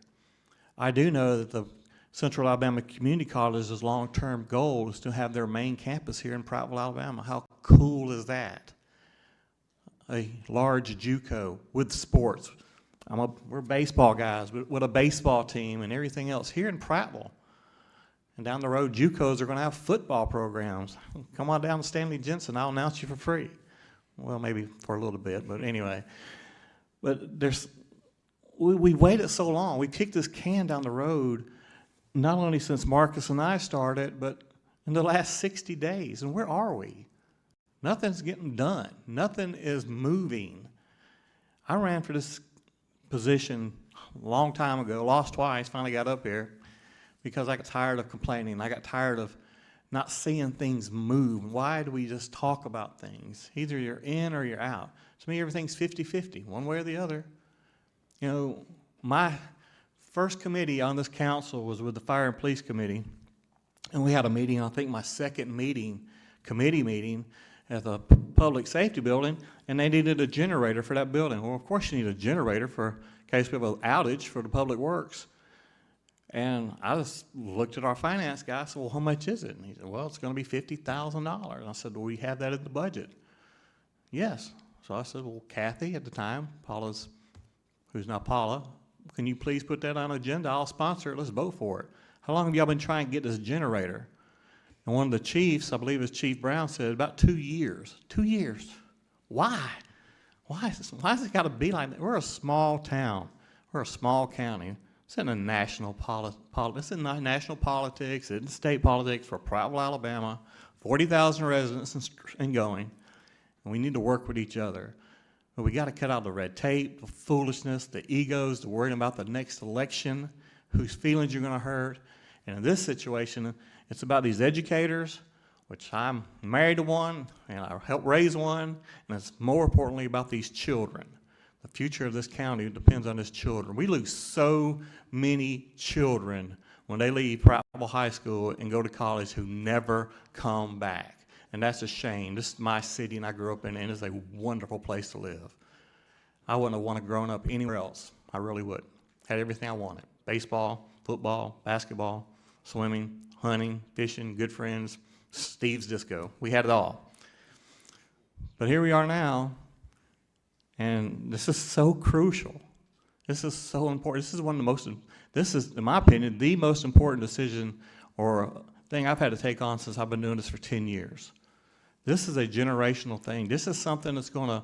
I do know that the Central Alabama Community College's long-term goal is to have their main campus here in Prattville, Alabama. How cool is that? A large JUCO with sports. We're baseball guys with a baseball team and everything else here in Prattville. And down the road, JUCOs are going to have football programs. Come on down to Stanley Jensen. I'll announce you for free. Well, maybe for a little bit, but anyway. But we waited so long. We kicked this can down the road, not only since Marcus and I started, but in the last 60 days. And where are we? Nothing's getting done. Nothing is moving. I ran for this position a long time ago, lost twice, finally got up here because I got tired of complaining. I got tired of not seeing things move. Why do we just talk about things? Either you're in or you're out. To me, everything's 50-50, one way or the other. You know, my first committee on this council was with the Fire and Police Committee, and we had a meeting, I think my second committee meeting at the Public Safety Building, and they needed a generator for that building. Well, of course you need a generator for in case we have an outage for the Public Works. And I just looked at our finance guy, I said, well, how much is it? And he said, well, it's going to be $50,000. And I said, well, we have that in the budget. Yes. So I said, well, Kathy at the time, Paula's, who's now Paula, can you please put that on an agenda? I'll sponsor it. Let's vote for it. How long have y'all been trying to get this generator? And one of the chiefs, I believe it was Chief Brown, said about 2 years. 2 years. Why? Why has it got to be like that? We're a small town. We're a small county. It's in a national it's in national politics, it's in state politics for Prattville, Alabama, 40,000 residents and going. And we need to work with each other. But we got to cut out the red tape, the foolishness, the egos, the worrying about the next election, whose feelings you're going to hurt. And in this situation, it's about these educators, which I'm married to one, and I helped raise one, and it's more importantly about these children. The future of this county depends on its children. We lose so many children when they leave Prattville High School and go to college who never come back. And that's a shame. This is my city, and I grew up in it, and it's a wonderful place to live. I wouldn't have wanted growing up anywhere else. I really would. Had everything I wanted. Baseball, football, basketball, swimming, hunting, fishing, good friends, Steve's Disco. We had it all. But here we are now, and this is so crucial. This is so important. This is one of the most, this is, in my opinion, the most important decision or thing I've had to take on since I've been doing this for 10 years. This is a generational thing. This is something that's going to,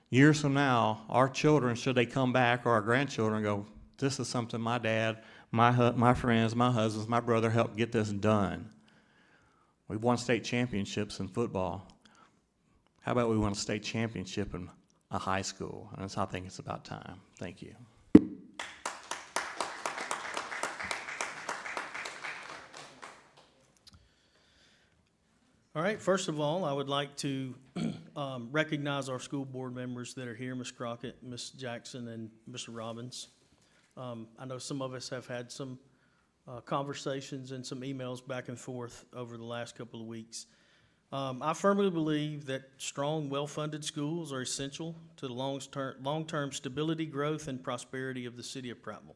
years from now, our children, should they come back, or our grandchildren, go, this is something my dad, my friends, my husbands, my brother helped get this done. We've won state championships in football. How about we win a state championship in a high school? And I think it's about time. Thank you. All right, first of all, I would like to recognize our school board members that are here, Ms. Crockett, Ms. Jackson, and Mr. Robbins. I know some of us have had some conversations and some emails back and forth over the last couple of weeks. I firmly believe that strong, well-funded schools are essential to the long-term stability, growth, and prosperity of the city of Prattville.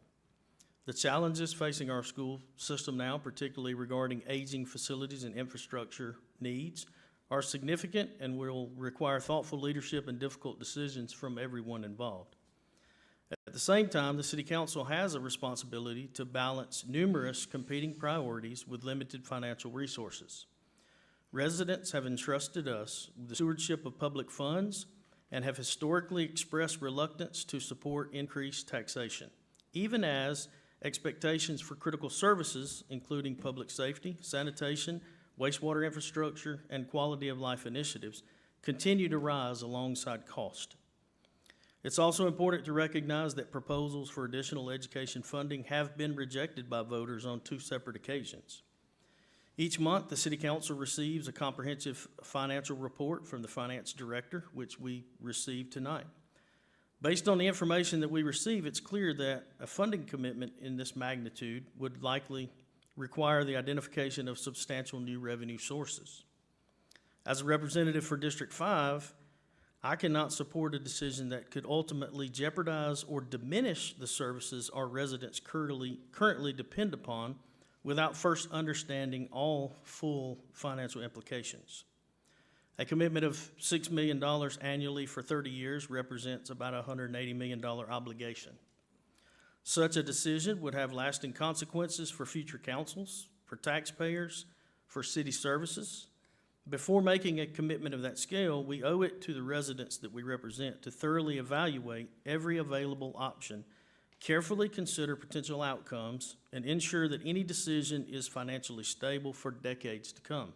The challenges facing our school system now, particularly regarding aging facilities and infrastructure needs, are significant and will require thoughtful leadership and difficult decisions from everyone involved. At the same time, the City Council has a responsibility to balance numerous competing priorities with limited financial resources. Residents have entrusted us with the stewardship of public funds and have historically expressed reluctance to support increased taxation, even as expectations for critical services, including public safety, sanitation, wastewater infrastructure, and quality of life initiatives, continue to rise alongside cost. It's also important to recognize that proposals for additional education funding have been rejected by voters on 2 separate occasions. Each month, the City Council receives a comprehensive financial report from the Finance Director, which we received tonight. Based on the information that we receive, it's clear that a funding commitment in this magnitude would likely require the identification of substantial new revenue sources. As a representative for District 5, I cannot support a decision that could ultimately jeopardize or diminish the services our residents currently depend upon without first understanding all full financial implications. A commitment of $6 million annually for 30 years represents about a $180 million obligation. Such a decision would have lasting consequences for future councils, for taxpayers, for city services. Before making a commitment of that scale, we owe it to the residents that we represent to thoroughly evaluate every available option, carefully consider potential outcomes, and ensure that any decision is financially stable for decades to come.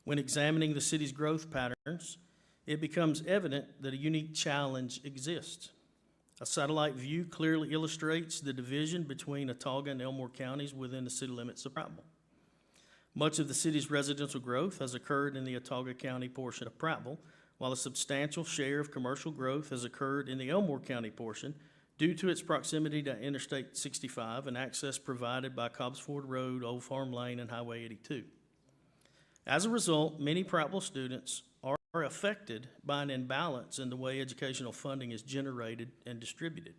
When examining the city's growth patterns, it becomes evident that a unique challenge exists. A satellite view clearly illustrates the division between Autauga and Elmore counties within the city limits of Prattville. Much of the city's residential growth has occurred in the Autauga County portion of Prattville, while a substantial share of commercial growth has occurred in the Elmore County portion due to its proximity to Interstate 65 and access provided by Cobbs Ford Road, Old Farm Lane, and Highway 82. As a result, many Prattville students are affected by an imbalance in the way educational funding is generated and distributed.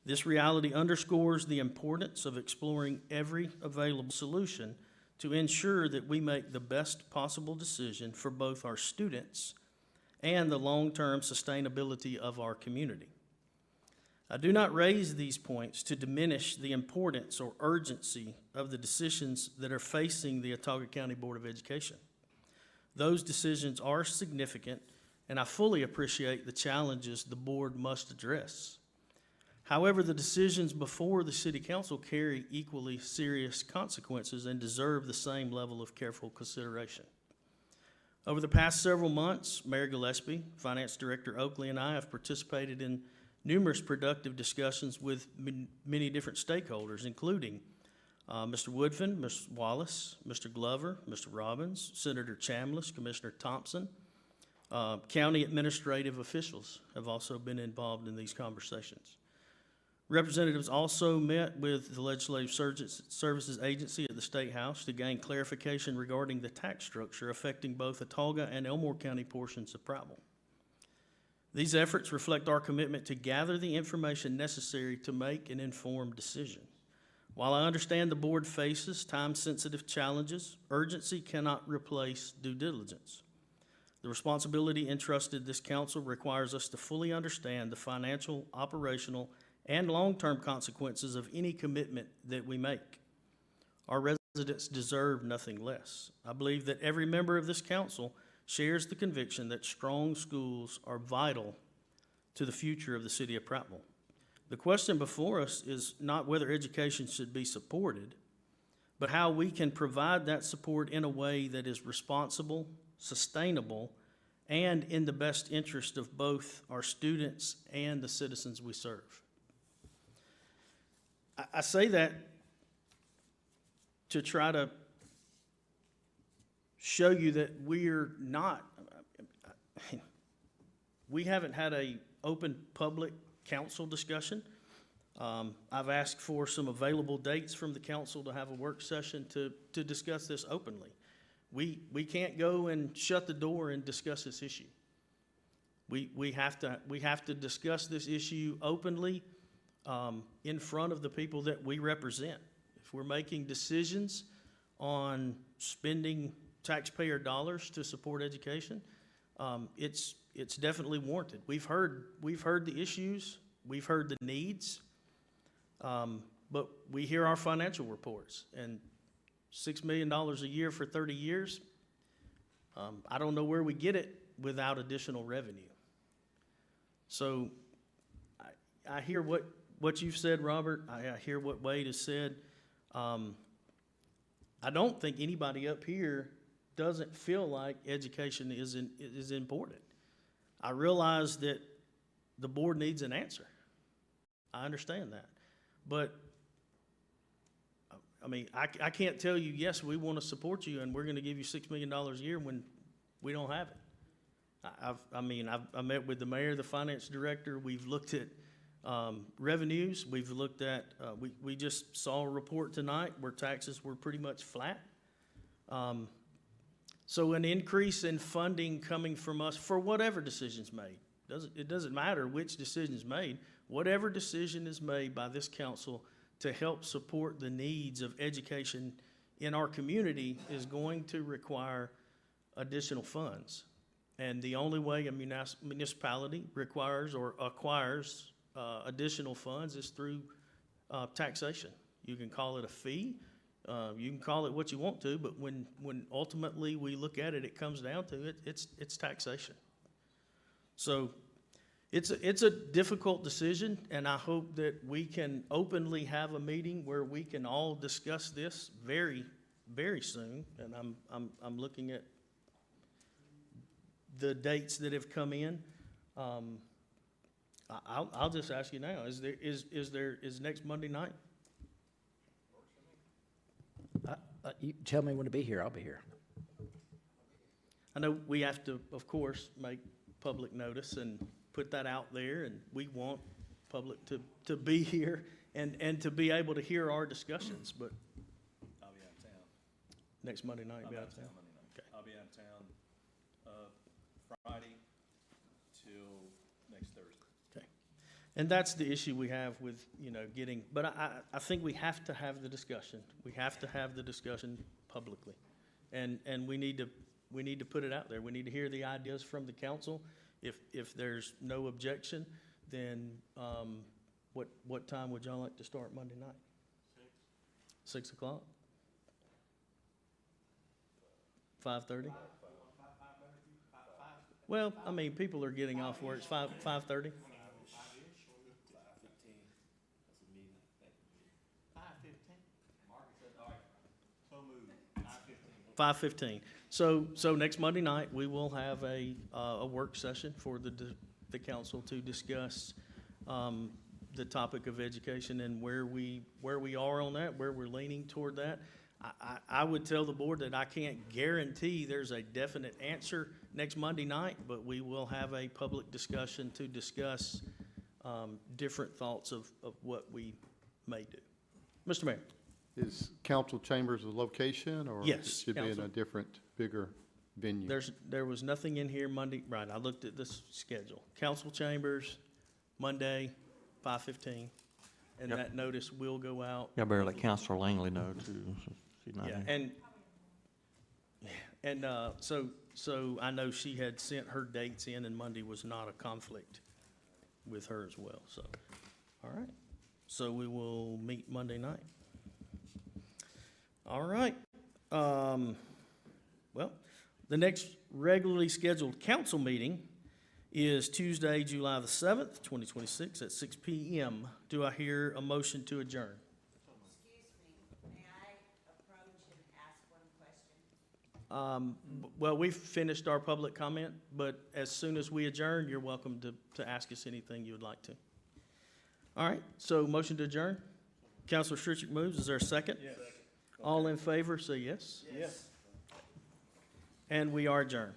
This reality underscores the importance of exploring every available solution to ensure that we make the best possible decision for both our students and the long-term sustainability of our community. I do not raise these points to diminish the importance or urgency of the decisions that are facing the Autauga County Board of Education. Those decisions are significant, and I fully appreciate the challenges the board must address. However, the decisions before the City Council carry equally serious consequences and deserve the same level of careful consideration. Over the past several months, Mayor Gillespie, Finance Director Oakley, and I have participated in numerous productive discussions with many different stakeholders, including Mr. Woodfin, Ms. Wallace, Mr. Glover, Mr. Robbins, Senator Chambliss, Commissioner Thompson. County administrative officials have also been involved in these conversations. Representatives also met with the Legislative Services Agency at the State House to gain clarification regarding the tax structure affecting both Autauga and Elmore County portions of Prattville. These efforts reflect our commitment to gather the information necessary to make an informed decision. While I understand the board faces time-sensitive challenges, urgency cannot replace due diligence. The responsibility entrusted this council requires us to fully understand the financial, operational, and long-term consequences of any commitment that we make. Our residents deserve nothing less. I believe that every member of this council shares the conviction that strong schools are vital to the future of the city of Prattville. The question before us is not whether education should be supported, but how we can provide that support in a way that is responsible, sustainable, and in the best interest of both our students and the citizens we serve. I say that to try to show you that we're not, we haven't had a open public council discussion. I've asked for some available dates from the council to have a work session to discuss this openly. We can't go and shut the door and discuss this issue. We have to discuss this issue openly in front of the people that we represent. If we're making decisions on spending taxpayer dollars to support education, it's definitely warranted. We've heard the issues, we've heard the needs, but we hear our financial reports, and $6 million a year for 30 years, I don't know where we get it without additional revenue. So I hear what you've said, Robert. I hear what Wade has said. I don't think anybody up here doesn't feel like education is important. I realize that the board needs an answer. I understand that. But, I mean, I can't tell you, yes, we want to support you and we're going to give you $6 million a year when we don't have it. I met with the mayor, the finance director. We've looked at revenues. We've looked at, we just saw a report tonight where taxes were pretty much flat. So an increase in funding coming from us for whatever decision's made, it doesn't matter which decision's made, whatever decision is made by this council to help support the needs of education in our community is going to require additional funds. And the only way a municipality requires or acquires additional funds is through taxation. You can call it a fee, you can call it what you want to, but when ultimately we look at it, it comes down to it, it's taxation. So it's a difficult decision, and I hope that we can openly have a meeting where we can all discuss this very, very soon. And I'm looking at the dates that have come in. I'll just ask you now, is next Monday night? You tell me when to be here, I'll be here. I know we have to, of course, make public notice and put that out there, and we want public to be here and to be able to hear our discussions, but I'll be out of town. next Monday night, you'll be out of town? Monday night. Okay. I'll be out of town, Friday till next Thursday. Okay. And that's the issue we have with, getting, but I think we have to have the discussion. We have to have the discussion publicly. And we need to put it out there. We need to hear the ideas from the council. If there's no objection, then what time would y'all like to start Monday night? 6 o'clock? 5:30? Well, I mean, people are getting off work. It's 5:30? 5:15. So next Monday night, we will have a work session for the council to discuss the topic of education and where we are on that, where we're leaning toward that. I would tell the board that I can't guarantee there's a definite answer next Monday night, but we will have a public discussion to discuss different thoughts of what we may do. Mr. Mayor. Is council chambers the location, or Yes, it should be in council. a different, bigger venue? There was nothing in here Monday, right, I looked at this schedule. Council chambers, Monday, 5:15, and Yep. that notice will go out. Yeah, better let Counselor Langley know too. So she's not Yeah, here. and so I know she had sent her dates in, and Monday was not a conflict with her as well, so, all right. So we will meet Monday night. All right, well, the next regularly scheduled council meeting is Tuesday, July the 7th, 2026, at 6 PM. Do I hear a motion to adjourn? Well, we've finished our public comment, but as soon as we adjourn, you're welcome to ask us anything you would like to. All right, so motion to adjourn? Counselor Stritchick moves, is there a second? Yes. All in favor, say yes. Yes. And we are adjourned.